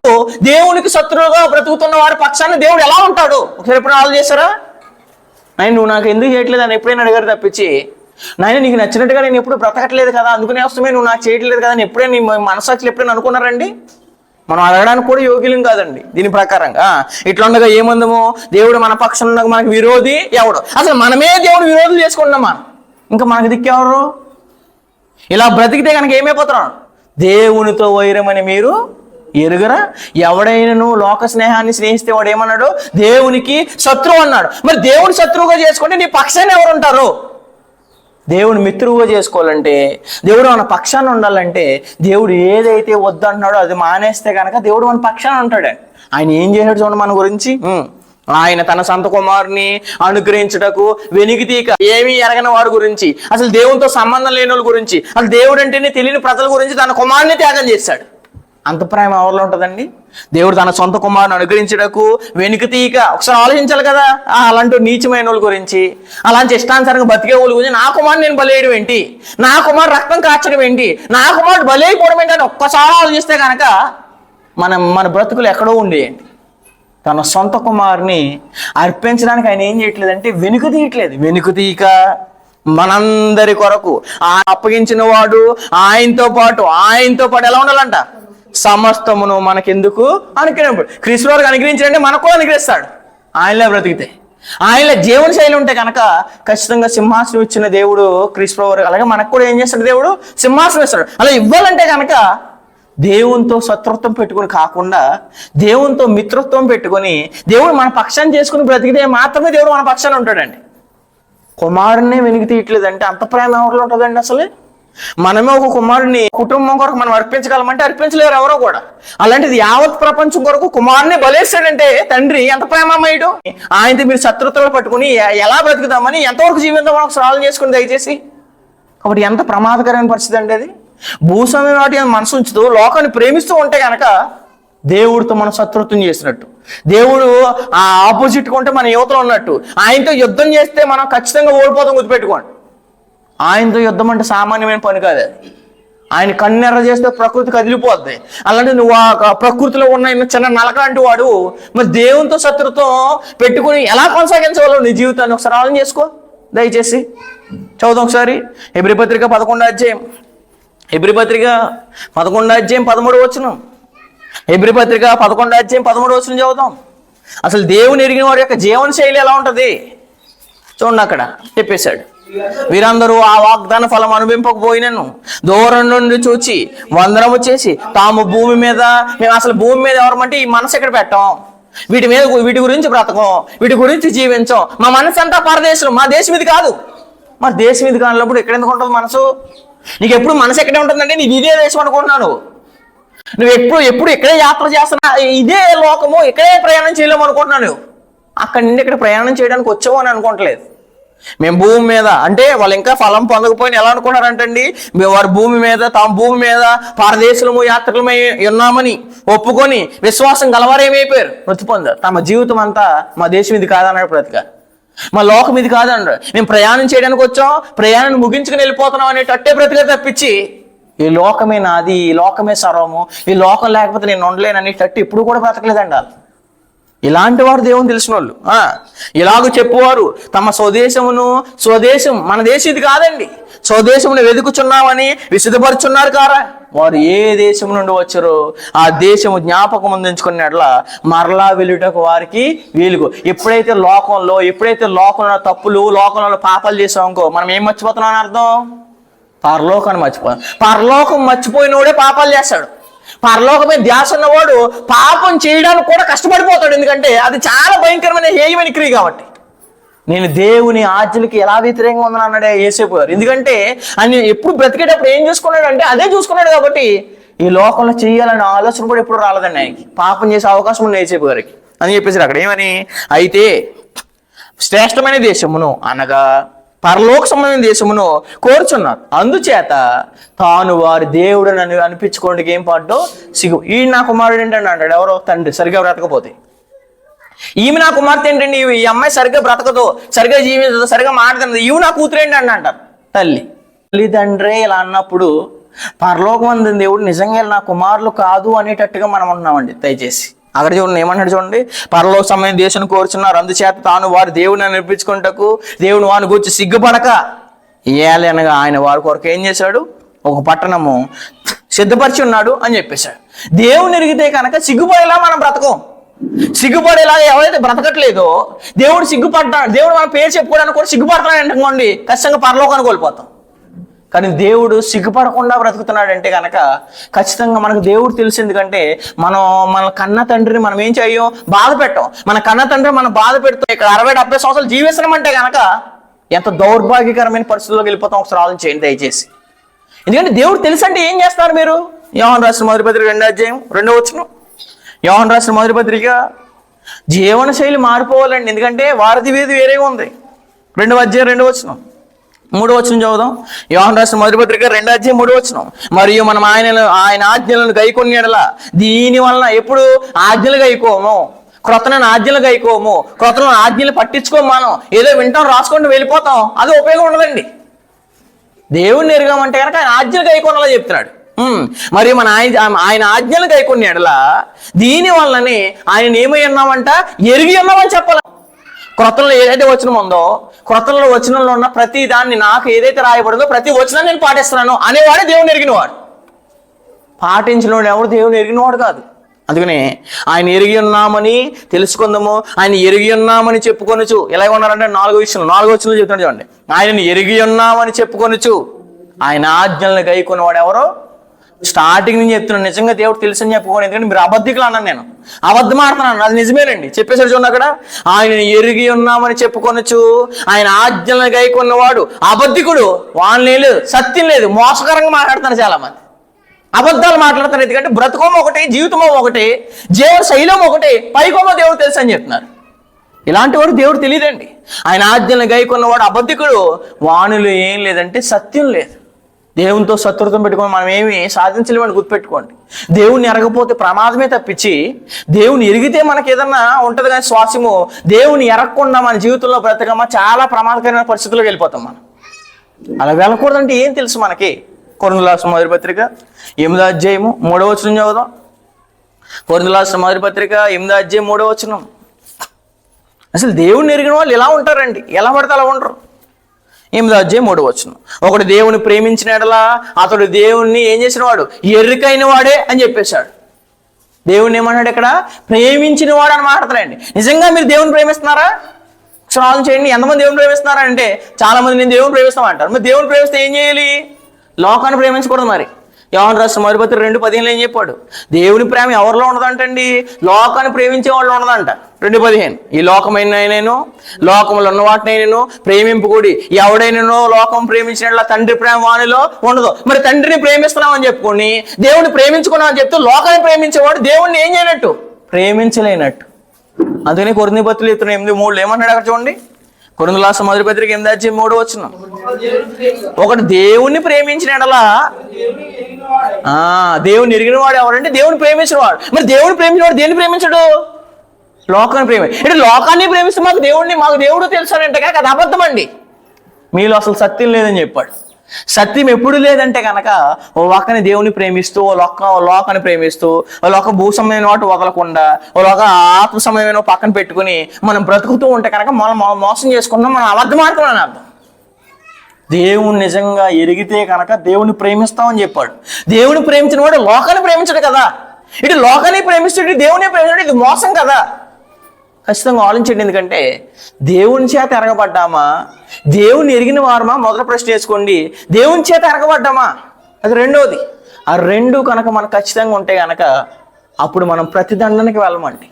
దేవునికి శత్రువుగా బ్రతుకుతున్న వారి పక్షాన్ని దేవుడు ఎలా ఉంటాడు? ఒకసారి ఎప్పుడైనా ఆలోచన చేశారా? నువ్వు నాకు ఎందుకు చేయట్లేదు అని ఎప్పుడైనా అడిగారు తప్పించి, నాయన నీకు నచ్చినట్టుగా నేను ఎప్పుడు బ్రతకట్లేదు కదా, అందుకనే వస్తామే నువ్వు నాకు చేయట్లేదు కదా అని ఎప్పుడైనా నీ మనసాక్షులు ఎప్పుడైనా అనుకున్నారండి? మనం అడగడానికి కూడా యోగ్యులం కాదండి దీని ప్రకారంగా. ఇట్లా ఉండగా ఏముందము, దేవుడు మన పక్షం ఉండగా మనకు విరోధి ఎవడు? అసలు మనమే దేవుడు విరోధులు చేసుకుంటున్నాం మనం, ఇంకా మనకు దిక్కెవరు? ఇలా బ్రతికితే కనుక ఏమైపోతున్నాడు? దేవునితో వైరమని మీరు ఎరుగరా? ఎవడైనాను లోక స్నేహాన్ని స్నేహిస్తే వాడు ఏమన్నాడు? దేవునికి శత్రువు అన్నాడు. మరి దేవుని శత్రువుగా చేసుకుంటే నీ పక్షాన్ని ఎవరు ఉంటారు? దేవుని మిత్రువుగా చేసుకోవాలంటే, దేవుడు మన పక్షాన్ని ఉండాలంటే, దేవుడు ఏదైతే వద్దంటున్నాడో అది మానేస్తే కనుక దేవుడు మన పక్షాన్ని ఉంటాడు. ఆయన ఏం చేశాడు చూడండి మన గురించి. ఆయన తన సొంత కుమారుని అనుగ్రహించుటకు వెనికితీక ఏమీ ఎరగని వారి గురించి, అసలు దేవునితో సంబంధం లేని వాళ్ళ గురించి, అసలు దేవుడు అంటేనే తెలియని ప్రజల గురించి తన కుమారుని త్యాగం చేశాడు. అంత ప్రేమ ఎవరిలో ఉంటుందండి? దేవుడు తన సొంత కుమారుని అనుగ్రహించడకు వెనుకతీయక. ఒకసారి ఆలోచించాలి కదా, అలాంటి నీచమైన వాళ్ళ గురించి, అలాంటి ఇష్టానుసారంగా బతికే వాళ్ళ గురించి నా కుమారుని నేను బలేయడం ఏంటి, నా కుమారు రక్తం కార్చడం ఏంటి, నా కుమారుడు బలైపోవడం ఏంటి అని ఒక్కసారి ఆలోచిస్తే కనుక మన బ్రతుకులు ఎక్కడో ఉండేయండి. తన సొంత కుమారుని అర్పించడానికి ఆయన ఏం చేయట్లేదంటే వెనుక తీయక మనందరి కొరకు అప్పగించిన వాడు ఆయనతో పాటు ఎలా ఉండాలంట? సమస్తమును మనకెందుకు అనుగ్రహించాడు. క్రీస్తు వారికి అనుగ్రహించాడంటే మనకు అనుగ్రహిస్తాడు. ఆయనలో బ్రతికితే, ఆయనలో జీవన శైలి ఉంటే కనుక ఖచ్చితంగా సింహాసనం ఇచ్చిన దేవుడు క్రీస్తు వారికి, అలాగే మనకు కూడా ఏం చేస్తాడు? దేవుడు సింహాసనం ఇస్తాడు. అలా ఇవ్వాలంటే కనుక దేవునితో శత్రుత్వం పెట్టుకుని కాకుండా దేవునితో మిత్రత్వం పెట్టుకొని దేవుడు మన పక్షాన్ని చేసుకుని బ్రతికితే మాత్రమే దేవుడు మన పక్షాన్ని ఉంటాడండి. కుమారుడినే వెలికి తీయట్లేదంటే అంత ప్రేమ ఎవరిలో ఉంటుందండి? అసలు మనమే ఒక కుమారుడిని కుటుంబం కొరకు మనం అర్పించగలమంటే అర్పించలేరు ఎవరో కూడా. అలాంటిది యావత్ ప్రపంచం కొరకు కుమారుని బలేస్తాడంటే తండ్రి ఎంత ప్రేమమయుడు. ఆయనతో మీరు శత్రుత్వాలు పట్టుకుని ఎలా బ్రతుకుతామని, ఎంతవరకు జీవితం ఒకసారి ఆలోచన చేసుకుని దయచేసి. కాబట్టి ఎంత ప్రమాదకరమైన పరిస్థితి అండి అది. భూస్వామ్యం వాటి మనసు ఉంచుతూ లోకాన్ని ప్రేమిస్తూ ఉంటే కనుక దేవుడితో మనం శత్రుత్వం చేసినట్టు, దేవుడు ఆ ఆపోజిట్ ఉంటే మన యువతలో ఉన్నట్టు. ఆయనతో యుద్ధం చేస్తే మనం ఖచ్చితంగా ఓడిపోతాం, గుర్తుపెట్టుకోండి. ఆయనతో యుద్ధం అంటే సామాన్యమైన పని కాదు అది. ఆయన కన్నెర్ర చేస్తే ప్రకృతి కదిలిపోద్ది. అలాంటి నువ్వు ఆ ప్రకృతిలో ఉన్న చిన్న నలక అంటూ వాడు మరి దేవునితో శత్రుత్వం పెట్టుకుని ఎలా కొనసాగించవాలో నీ జీవితాన్ని ఒకసారి ఆలోచన చేసుకో దయచేసి. చదువుతాం ఒకసారి హెబ్రీ పత్రిక 11వ అధ్యాయం, హెబ్రీ పత్రిక 11వ అధ్యాయం 13వ వచనం. హెబ్రీ పత్రిక 11వ అధ్యాయం 13వ వచనం చదువుతాం. అసలు దేవుని ఎరిగిన వారి యొక్క జీవన శైలి ఎలా ఉంటుంది చూడండి. అక్కడ చెప్పేశాడు, వీరందరూ ఆ వాగ్దాన ఫలం అనుభవింపకపోయినను దూరం నుండి చూచి వందనము చేసి తాము భూమి మీద, మేము అసలు భూమి మీద ఎవరమంటే ఈ మనసు ఎక్కడ పెట్టాం, వీటి గురించి బ్రతకం, వీటి గురించి జీవించాం, మా మనసు అంతా పరదేశం, మా దేశం ఇది కాదు. మరి దేశం ఇది కానప్పుడు ఎక్కడ ఎందుకు ఉంటుంది మనసు? నీకు ఎప్పుడు మనసు ఎక్కడే ఉంటుందంటే నీకు ఇదే దేశం అనుకుంటున్నాను. నువ్వు ఎప్పుడు ఇక్కడే యాత్ర చేస్తున్నా, ఇదే లోకము, ఇక్కడే ప్రయాణం చేయలేము అనుకుంటున్నాను. అక్కడి నుండి ఇక్కడ ప్రయాణం చేయడానికి వచ్చావు అని అనుకోవట్లేదు. మేము భూమి మీద అంటే వాళ్ళు ఇంకా ఫలం పొందకపోయినా ఎలా అనుకున్నారంటండి, వారు తాము భూమి మీద పరదేశులము యాత్రికులమై ఉన్నామని ఒప్పుకొని విశ్వాసం గలవారేమైపోయారు, మృతి పొందారు. తమ జీవితం అంతా మా దేశం ఇది కాదన్నాడు బ్రతిక, మా లోకం ఇది కాదన్నాడు. మేము ప్రయాణం చేయడానికి వచ్చాం, ప్రయాణాన్ని ముగించుకుని వెళ్ళిపోతున్నాం అనేటట్టే బ్రతికే తప్పించి ఈ లోకమే నాది, ఈ లోకమే సర్వము, ఈ లోకం లేకపోతే నేను ఉండలేను అనేటట్టు ఇప్పుడు కూడా బ్రతకలేదండి వాళ్ళు. ఇలాంటి వారు దేవుని తెలిసిన వాళ్ళు. ఇలాగ చెప్పువారు తమ స్వదేశం మన దేశం ఇది కాదండి, స్వదేశమును వెతుకుచున్నామని విశుద్ధపరుచున్నారు కారా. వారు ఏ దేశం నుండి వచ్చారో ఆ దేశము జ్ఞాపకం అందించుకున్నట్ల మరలా వెళ్ళుటకు వారికి వీలుగు. ఎప్పుడైతే లోకంలో తప్పులు, లోకంలో పాపాలు చేసామనుకో మనం ఏం మర్చిపోతున్నాం అని అర్థం? పరలోకాన్ని మర్చిపోతాం. పరలోకం మర్చిపోయినోడే పాపాలు చేస్తాడు. పరలోకమే ధ్యాస ఉన్నవాడు పాపం చేయడానికి కూడా కష్టపడిపోతాడు. ఎందుకంటే అది చాలా భయంకరమైన హేయమైన క్రియ కాబట్టి. నేను దేవుని ఆజ్ఞలకి ఎలా వ్యతిరేకంగా ఉందని అన్నాడే యేసేపు గారు. ఎందుకంటే ఆయన ఎప్పుడు బ్రతికేటప్పుడు ఏం చూసుకున్నాడు అంటే అదే చూసుకున్నాడు కాబట్టి ఈ లోకంలో చేయాలనే ఆలోచన కూడా ఎప్పుడు రాలేదండి ఆయనకి. పాపం చేసే అవకాశం ఉంది యేసేపు గారికి అని చెప్పేసి అక్కడ ఏమని, అయితే శ్రేష్టమైన దేశమును అనగా పరలోక సంబంధమైన దేశమును కోరుచున్నారు. అందుచేత తాను వారి దేవుడు నన్ను అనిపించుకోవడానికి ఏం పాటో సిగ్గు. ఈ నా కుమారుడు ఏంటంటే అంటాడు ఎవరో తండ్రి సరిగ్గా బ్రతకపోతే. ఈమె నా కుమార్తె ఏంటండి, ఈ అమ్మాయి సరిగ్గా బ్రతకదు, సరిగ్గా జీవించదు, సరిగ్గా మాట్లాడదు, ఈమె నా కూతురు ఏంటంటే అంటారు తల్లిదండ్రే ఇలా అన్నప్పుడు పరలోకం అందిన దేవుడు నిజంగా నా కుమారులు కాదు అనేటట్టుగా మనం ఉన్నామండి. దయచేసి అక్కడ చూడండి ఏమన్నాడు చూడండి, పరలోక సమయం దేశం కోరుచున్నారు. అందుచేత తాను వారి దేవుని అనిపించుకుంటకు దేవుని వారిని గురించి సిగ్గుపడక ఏలనగా ఆయన వారి కొరకు ఏం చేశాడు, ఒక పట్టణము సిద్ధపరిచి ఉన్నాడు అని చెప్పేశాడు. దేవుని ఎరిగితే కనుక సిగ్గుపడేలా మనం బ్రతకం. సిగ్గుపడేలా ఎవరైతే బ్రతకట్లేదో దేవుడు సిగ్గుపడ్డాడు, దేవుడు మన పేరు చెప్పుకోవడానికి కూడా సిగ్గుపడతాడు అనుకోండి, ఖచ్చితంగా పరలోకాన్ని కోల్పోతాం. కానీ దేవుడు సిగ్గుపడకుండా బ్రతుకుతున్నాడంటే కనుక ఖచ్చితంగా మనకు దేవుడు తెలుసు. ఎందుకంటే మన కన్న తండ్రిని మనం ఏం చెయ్యం, బాధ పెట్టాం. మన కన్న తండ్రి మనం బాధ పెడతాం. ఇక్కడ 60-70 సంవత్సరాలు జీవిస్తున్నామంటే కనుక ఎంత దౌర్భాగ్యకరమైన పరిస్థితుల్లోకి వెళ్ళిపోతాం ఒకసారి ఆలోచించేయండి దయచేసి. ఎందుకంటే దేవుడు తెలుసు అంటే ఏం చేస్తారు మీరు? యోహాను రాసిన మొదటి పత్రిక 2వ అధ్యాయం 2వ వచనం. యోహాను రాసిన మొదటి పత్రిక జీవన శైలి మారిపోవాలండి. ఎందుకంటే వారధి వీధి వేరేగా ఉంది. 2వ అధ్యాయం 2వ వచనం, 3వ వచనం చదువుదాం. యోహాను రాసిన మొదటి పత్రిక 2వ అధ్యాయం 3వ వచనం. మరియు మనం ఆయన ఆజ్ఞలను గైకొని ఎడల దీని వలన ఎప్పుడు ఆజ్ఞలు గైకోము, క్రొత్తలను ఆజ్ఞలు గైకోము, క్రొత్తలను ఆజ్ఞలు పట్టించుకోము. మనం ఏదో వింటాం, రాసుకుంటూ వెళ్ళిపోతాం, అది ఉపయోగం ఉండదండి. దేవుణ్ణి ఎరగామంటే కనుక ఆయన ఆజ్ఞలు గైకోనలా చెప్తున్నాడు. మరియు మన ఆయన ఆజ్ఞలు గైకొని ఎడల దీని వల్లనే ఆయన ఏమై ఉన్నామంట, ఎరిగి ఉన్నామని చెప్పాలి. క్రొత్తలో ఏదైతే వచనం ఉందో, క్రొత్తలో వచనంలో ఉన్న ప్రతి దాన్ని నాకు ఏదైతే రాయబడిందో ప్రతి వచనాన్ని నేను పాటిస్తున్నాను అనేవాడే దేవుని ఎరిగినవాడు. పాటించినవాడు ఎవరు దేవుని ఎరిగినవాడు కాదు. అందుకనే ఆయన ఎరిగి ఉన్నామని తెలుసుకుందాము, ఆయన ఎరిగి ఉన్నామని చెప్పుకొనుచు. ఎలా ఉన్నారంటే 4వ వచనంలో చెప్తున్నాడు చూడండి, ఆయనని ఎరిగి ఉన్నామని చెప్పుకొనుచు ఆయన ఆజ్ఞలను గైకొన్నవాడు ఎవరో. స్టార్టింగ్ నుంచి చెప్తున్నాను, నిజంగా దేవుడు తెలుసని చెప్పుకోండి. ఎందుకంటే మీరు అబద్ధికులు అన్నాను, నేను అబద్ధం ఆడుతున్నాను, అది నిజమేనండి. చెప్పేసాడు చూడండి అక్కడ, ఆయన ఎరిగి ఉన్నామని చెప్పుకొనొచ్చు ఆయన ఆజ్ఞలను గైకొన్నవాడు అబద్ధికుడు, వాన్ లేదు, సత్యం లేదు, మోసకరంగా మాట్లాడుతున్నారు చాలా మంది, అబద్ధాలు మాట్లాడుతున్నారు. ఎందుకంటే బ్రతుకోమో ఒకటి, జీవితమో ఒకటి, జీవన శైలం ఒకటి, పైకోమో దేవుడు తెలుసు అని చెప్తున్నారు. ఇలాంటి వాడు దేవుడు తెలియదండి. ఆయన ఆజ్ఞలను గైకొన్నవాడు అబద్ధికుడు, వాణిలో ఏం లేదంటే సత్యం లేదు. దేవునితో శత్రుత్వం పెట్టుకొని మనం ఏమి సాధించలేమని గుర్తుపెట్టుకోండి. దేవుని ఎరగపోతే ప్రమాదమే తప్పించి దేవుని ఎరిగితే మనకి ఏదన్నా ఉంటుంది. కానీ శ్వాసము దేవుని ఎరగకుండా మన జీవితంలో బ్రతకమా చాలా ప్రమాదకరమైన పరిస్థితుల్లోకి వెళ్ళిపోతాం. మనం అలా వెళ్ళకూడదంటే ఏం తెలుసు మనకి? కొరింథీయుల రాసిన మొదటి పత్రిక 8వ అధ్యాయము 3వ వచనం చదువుదాం. కొరింథీయుల రాసిన మొదటి పత్రిక 8వ అధ్యాయం 3వ వచనం. అసలు దేవుని ఎరిగిన వాళ్ళు ఎలా ఉంటారండి? ఎలా పడితే అలా ఉండరు. 8వ అధ్యాయం 3వ వచనం. ఒకడు దేవుని ప్రేమించిన ఎడలా అతడు దేవుణ్ణి ఏం చేసిన వాడు, ఎరుకైన వాడే అని చెప్పేశాడు. దేవుణ్ణి ఏమన్నాడు ఇక్కడ? ప్రేమించిన వాడు అని మాట్లాడతాడండి. నిజంగా మీరు దేవుని ప్రేమిస్తున్నారా? క్షణాలు చేయండి. ఎంతమంది దేవుని ప్రేమిస్తున్నారా అంటే చాలా మంది నేను దేవుని ప్రేమిస్తామంటారు. మరి దేవుని ప్రేమిస్తే ఏం చేయాలి? లోకాన్ని ప్రేమించకూడదు. మరి యోహాను రాసిన మొదటి పత్రిక 2:15 ఏం చెప్పాడు? దేవుని ప్రేమ ఎవరిలో ఉండదంటండి? లోకాన్ని ప్రేమించే వాళ్ళు ఉండదంట. 2:15 ఈ లోకమైనను లోకములో ఉన్న వాటినైనను ప్రేమింపుకూడి ఎవడైనానో లోకం ప్రేమించినట్ల తండ్రి ప్రేమ వానిలో ఉండదు. మరి తండ్రిని ప్రేమిస్తున్నామని చెప్పుకొని దేవుని ప్రేమించుకున్నామని చెప్తూ లోకాన్ని ప్రేమించేవాడు దేవుణ్ణి ఏం చేయనట్టు? ప్రేమించలేనట్టు. అందుకని కొరింథీ పత్రిక 8:3 ఏమన్నాడు అక్కడ చూడండి. కొరింథీయుల రాసిన మొదటి పత్రిక 8వ అధ్యాయం 3వ వచనం. ఒకడు దేవుణ్ణి ప్రేమించిన ఎడలా దేవుని ఎరిగిన వాడు ఎవరంటే దేవుని ప్రేమించిన వాడు. మరి దేవుని ప్రేమించిన వాడు దేన్ని ప్రేమించడు? లోకాన్ని అంటే లోకాన్ని ప్రేమిస్తే మాకు దేవుడు తెలుసానంటే కనుక అది అబద్ధం అండి. మీలో అసలు సత్యం లేదని చెప్పాడు. సత్యం ఎప్పుడు లేదంటే కనుక ఓ లోకాన్ని దేవుని ప్రేమిస్తూ, ఓ లోకాన్ని ప్రేమిస్తూ, ఓ లోక భూ సంబంధమైన వాటి వదలకుండా, ఓ లోక ఆత్మ సంబంధమైన పక్కన పెట్టుకుని మనం బ్రతుకుతూ ఉంటే కనుక మనం మోసం చేసుకుంటాం, మనం అబద్ధం ఆడుతున్నాం అర్థం. దేవుని నిజంగా ఎరిగితే కనుక దేవుని ప్రేమిస్తామని చెప్పాడు. దేవుని ప్రేమించిన వాడు లోకాన్ని ప్రేమించడు కదా. ఇటు లోకాన్ని ప్రేమిస్తాడు, దేవుని ప్రేమించడు, ఇది మోసం కదా. ఖచ్చితంగా ఆలోచించండి. ఎందుకంటే దేవుని చేత ఎరగబడ్డామా, దేవుని ఎరిగిన వారమా? మొదటి ప్రశ్న వేసుకోండి. దేవుని చేత ఎరగబడ్డామా? అది రెండోది. ఆ రెండు కనుక మనకు ఖచ్చితంగా ఉంటే కనుక అప్పుడు మనం ప్రతిదండనకి వెళ్ళమండి.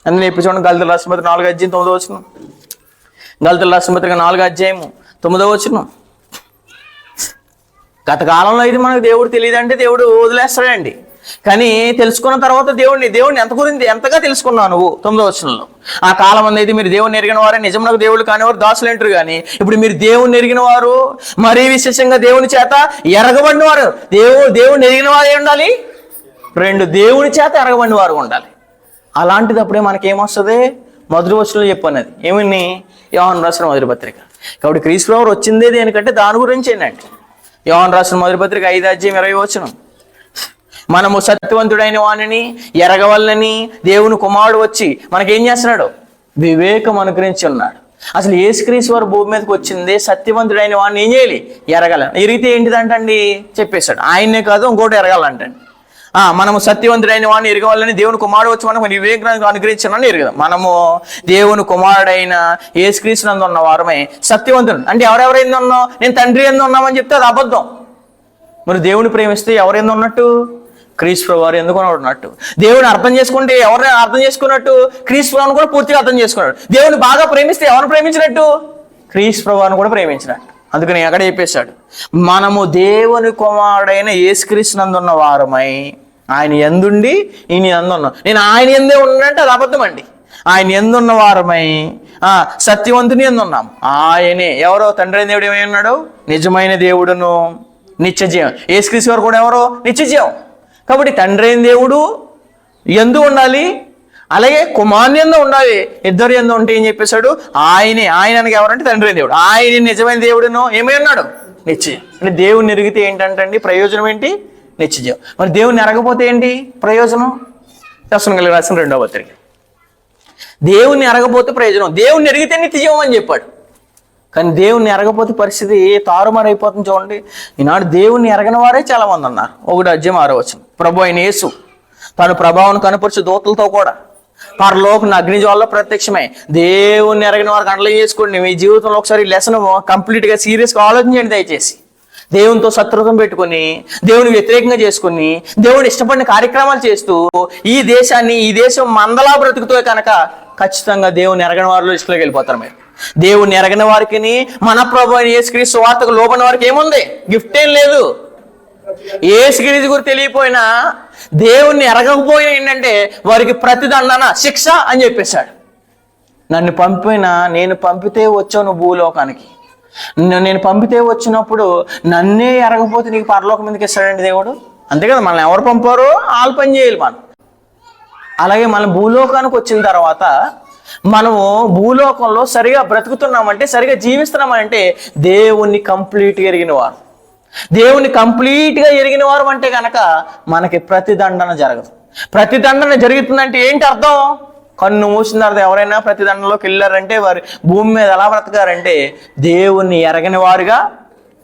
అందులో ఇప్పుడు చూడండి, గళితీయుల రాసిన పత్రిక 4వ అధ్యాయం 9వ వచనం. గళితీయుల రాసిన పత్రిక 4వ అధ్యాయము 9వ వచనం. గత కాలంలో ఇది మనకు దేవుడు తెలియదంటే దేవుడు వదిలేస్తాడండి. కానీ తెలుసుకున్న తర్వాత దేవుడిని ఎంతగా తెలుసుకున్నావు నువ్వు? 9వ వచనంలో, ఆ కాలం అందు అయితే మీరు దేవుని ఎరిగిన వారే నిజమునకు దేవుడు కానివారు దాసులు అంటారు. కానీ ఇప్పుడు మీరు దేవుని ఎరిగిన వారు, మరీ విశేషంగా దేవుని చేత ఎరగబడిన వారు. దేవుని ఎరిగిన వారు ఏమి ఉండాలి? 2, దేవుని చేత ఎరగబడిన వారు ఉండాలి. అలాంటిదప్పుడే మనకేమొస్తుంది? మొదటి వచనంలో చెప్పన్నది ఏమని? యోహాను రాసిన మొదటి పత్రిక. కాబట్టి క్రీస్తు ప్రభువు వచ్చిందే దేనికంటే దాని గురించి ఏంటంటే, యోహాను రాసిన మొదటి పత్రిక 5:20 వచనం, మనము సత్యవంతుడైన వానిని ఎరగవల్లని దేవుని కుమారుడు వచ్చి మనకేం చేస్తున్నాడు? వివేకం అనుగ్రహించి ఉన్నాడు. అసలు యేసుక్రీస్తు వారు భూమి మీదకి వచ్చింది సత్యవంతుడైన వాడిని ఏం చేయాలి? ఎరగాలి. ఎరిగితే ఏంటిదంటండి చెప్పేశాడు. ఆయన్నే కాదు ఇంకోటి ఎరగాలంటండి. మనము సత్యవంతుడైన వాడిని ఎరగవాలని దేవుని కుమారుడు వచ్చి మనకు వివేకాన్ని అనుగ్రహించాలని ఎరగదాం. మనము దేవుని కుమారుడైన యేసుక్రీస్తు నందు ఉన్న వారమై సత్యవంతుడు. అంటే ఎవరెవరైంది ఉన్నాం? నేను తండ్రి ఎందు ఉన్నామని చెప్తే అది అబద్ధం. మరి దేవుని ప్రేమిస్తే ఎవరైంది ఉన్నట్టు? క్రీస్తు ప్రభువు వారు ఎందుకు ఉన్నట్టు. దేవుని అర్థం చేసుకుంటే ఎవరిని అర్థం చేసుకున్నట్టు? క్రీస్తు ప్రభువును కూడా పూర్తిగా అర్థం చేసుకున్నాడు. దేవుని బాగా ప్రేమిస్తే ఎవరిని ప్రేమించినట్టు? క్రీస్తు ప్రభువును కూడా ప్రేమించినట్టు. అందుకని అక్కడ చెప్పేశాడు, మనము దేవుని కుమారుడైన యేసుక్రీస్తు నందు ఉన్న వారమై, ఆయన ఎందుండి ఈయన ఎందున్నాం. నేను ఆయన ఎందే ఉన్నానంటే అది అబద్ధం అండి. ఆయన ఎందున్న వారమై సత్యవంతుని ఎందున్నాం. ఆయనే ఎవరో? తండ్రి అయిన దేవుడు ఏమై ఉన్నాడు? నిజమైన దేవుడును నిత్యజీవం. యేసుక్రీస్తు వారు కూడా ఎవరో? నిత్యజీవం. కాబట్టి తండ్రి అయిన దేవుడు ఎందు ఉండాలి, అలాగే కుమారుని ఎందు ఉండాలి. ఇద్దరు ఎందు ఉంటే ఏం చెప్పేశాడు? ఆయన అనగా ఎవరంటే తండ్రి అయిన దేవుడు. ఆయన నిజమైన దేవుడును ఏమై ఉన్నాడు? నిత్యజీవం. అంటే దేవుని ఎరిగితే ఏంటంటే ప్రయోజనం ఏంటి? నిత్యజీవం. మరి దేవుని ఎరగపోతే ఏంటి ప్రయోజనం? తెస్సలోనికీయులకు రాసిన 2వ పత్రిక. దేవుణ్ణి ఎరగపోతే ప్రయోజనం, దేవుణ్ణి ఎరిగితే నిత్యజీవం అని చెప్పాడు. కానీ దేవుణ్ణి ఎరగపోతే పరిస్థితి తారుమారైపోతుంది. చూడండి, ఈనాడు దేవుణ్ణి ఎరగని వారే చాలా మంది ఉన్నారు. 1:6 వచనం, ప్రభు అయిన యేసు తాను ప్రభావం కనపరిచే దూతలతో కూడా పరలోకం అగ్నిజ్వాలలో ప్రత్యక్షమై దేవుణ్ణి ఎరగని వారికి అండలం చేసుకోండి. మీ జీవితంలో ఒకసారి లెసన్ కంప్లీట్గా సీరియస్గా ఆలోచించండి దయచేసి. దేవునితో శత్రుత్వం పెట్టుకుని, దేవుని వ్యతిరేకంగా చేసుకుని, దేవుని ఇష్టపడిన కార్యక్రమాలు చేస్తూ ఈ దేశం మందలా బ్రతుకుతో కనుక ఖచ్చితంగా దేవుని ఎరగని వారిలో ఇష్టంలోకి వెళ్ళిపోతారు. మీరు దేవుని ఎరగని వారికి, మన ప్రభు అయిన యేసుక్రీస్తు వార్తకు లోబడిన వారికి ఏముంది? గిఫ్ట్ ఏం లేదు. యేసుక్రీస్తు గురించి తెలియపోయినా, దేవుణ్ణి ఎరగకపోయినా ఏంటంటే వారికి ప్రతిదండన, శిక్ష అని చెప్పేశాడు. నేను పంపితే వచ్చావు నువ్వు భూలోకానికి. నేను పంపితే వచ్చినప్పుడు నన్నే ఎరగపోతే నీకు పరలోకం ఎందుకు ఇస్తాడండి దేవుడు? అంతే కదా, మనల్ని ఎవరు పంపారో వాళ్ళు పని చేయాలి మనం. అలాగే మనం భూలోకానికి వచ్చిన తర్వాత మనము భూలోకంలో సరిగా బ్రతుకుతున్నామంటే, సరిగా జీవిస్తున్నామంటే దేవుణ్ణి కంప్లీట్గా ఎరిగిన వారు. దేవుణ్ణి కంప్లీట్గా ఎరిగిన వారు అంటే కనుక మనకి ప్రతిదండన జరగదు. ప్రతిదండన జరుగుతుందంటే ఏంటి అర్థం? కన్ను మూసిన తర్వాత ఎవరైనా ప్రతిదండనలోకి వెళ్ళారంటే వారు భూమి మీద ఎలా బ్రతకారంటే దేవుణ్ణి ఎరగని వారుగా,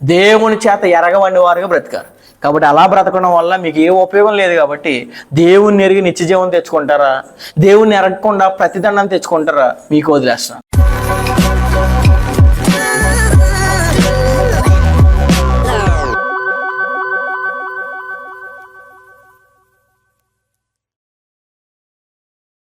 దేవుని చేత ఎరగబడిన వారుగా బ్రతికారు. కాబట్టి అలా బ్రతకడం వల్ల మీకు ఏ ఉపయోగం లేదు. కాబట్టి దేవుణ్ణి ఎరిగి నిత్యజీవం తెచ్చుకుంటారా, దేవుణ్ణి ఎరగకుండా ప్రతిదండం తెచ్చుకుంటారా, మీకు వదిలేస్తాను.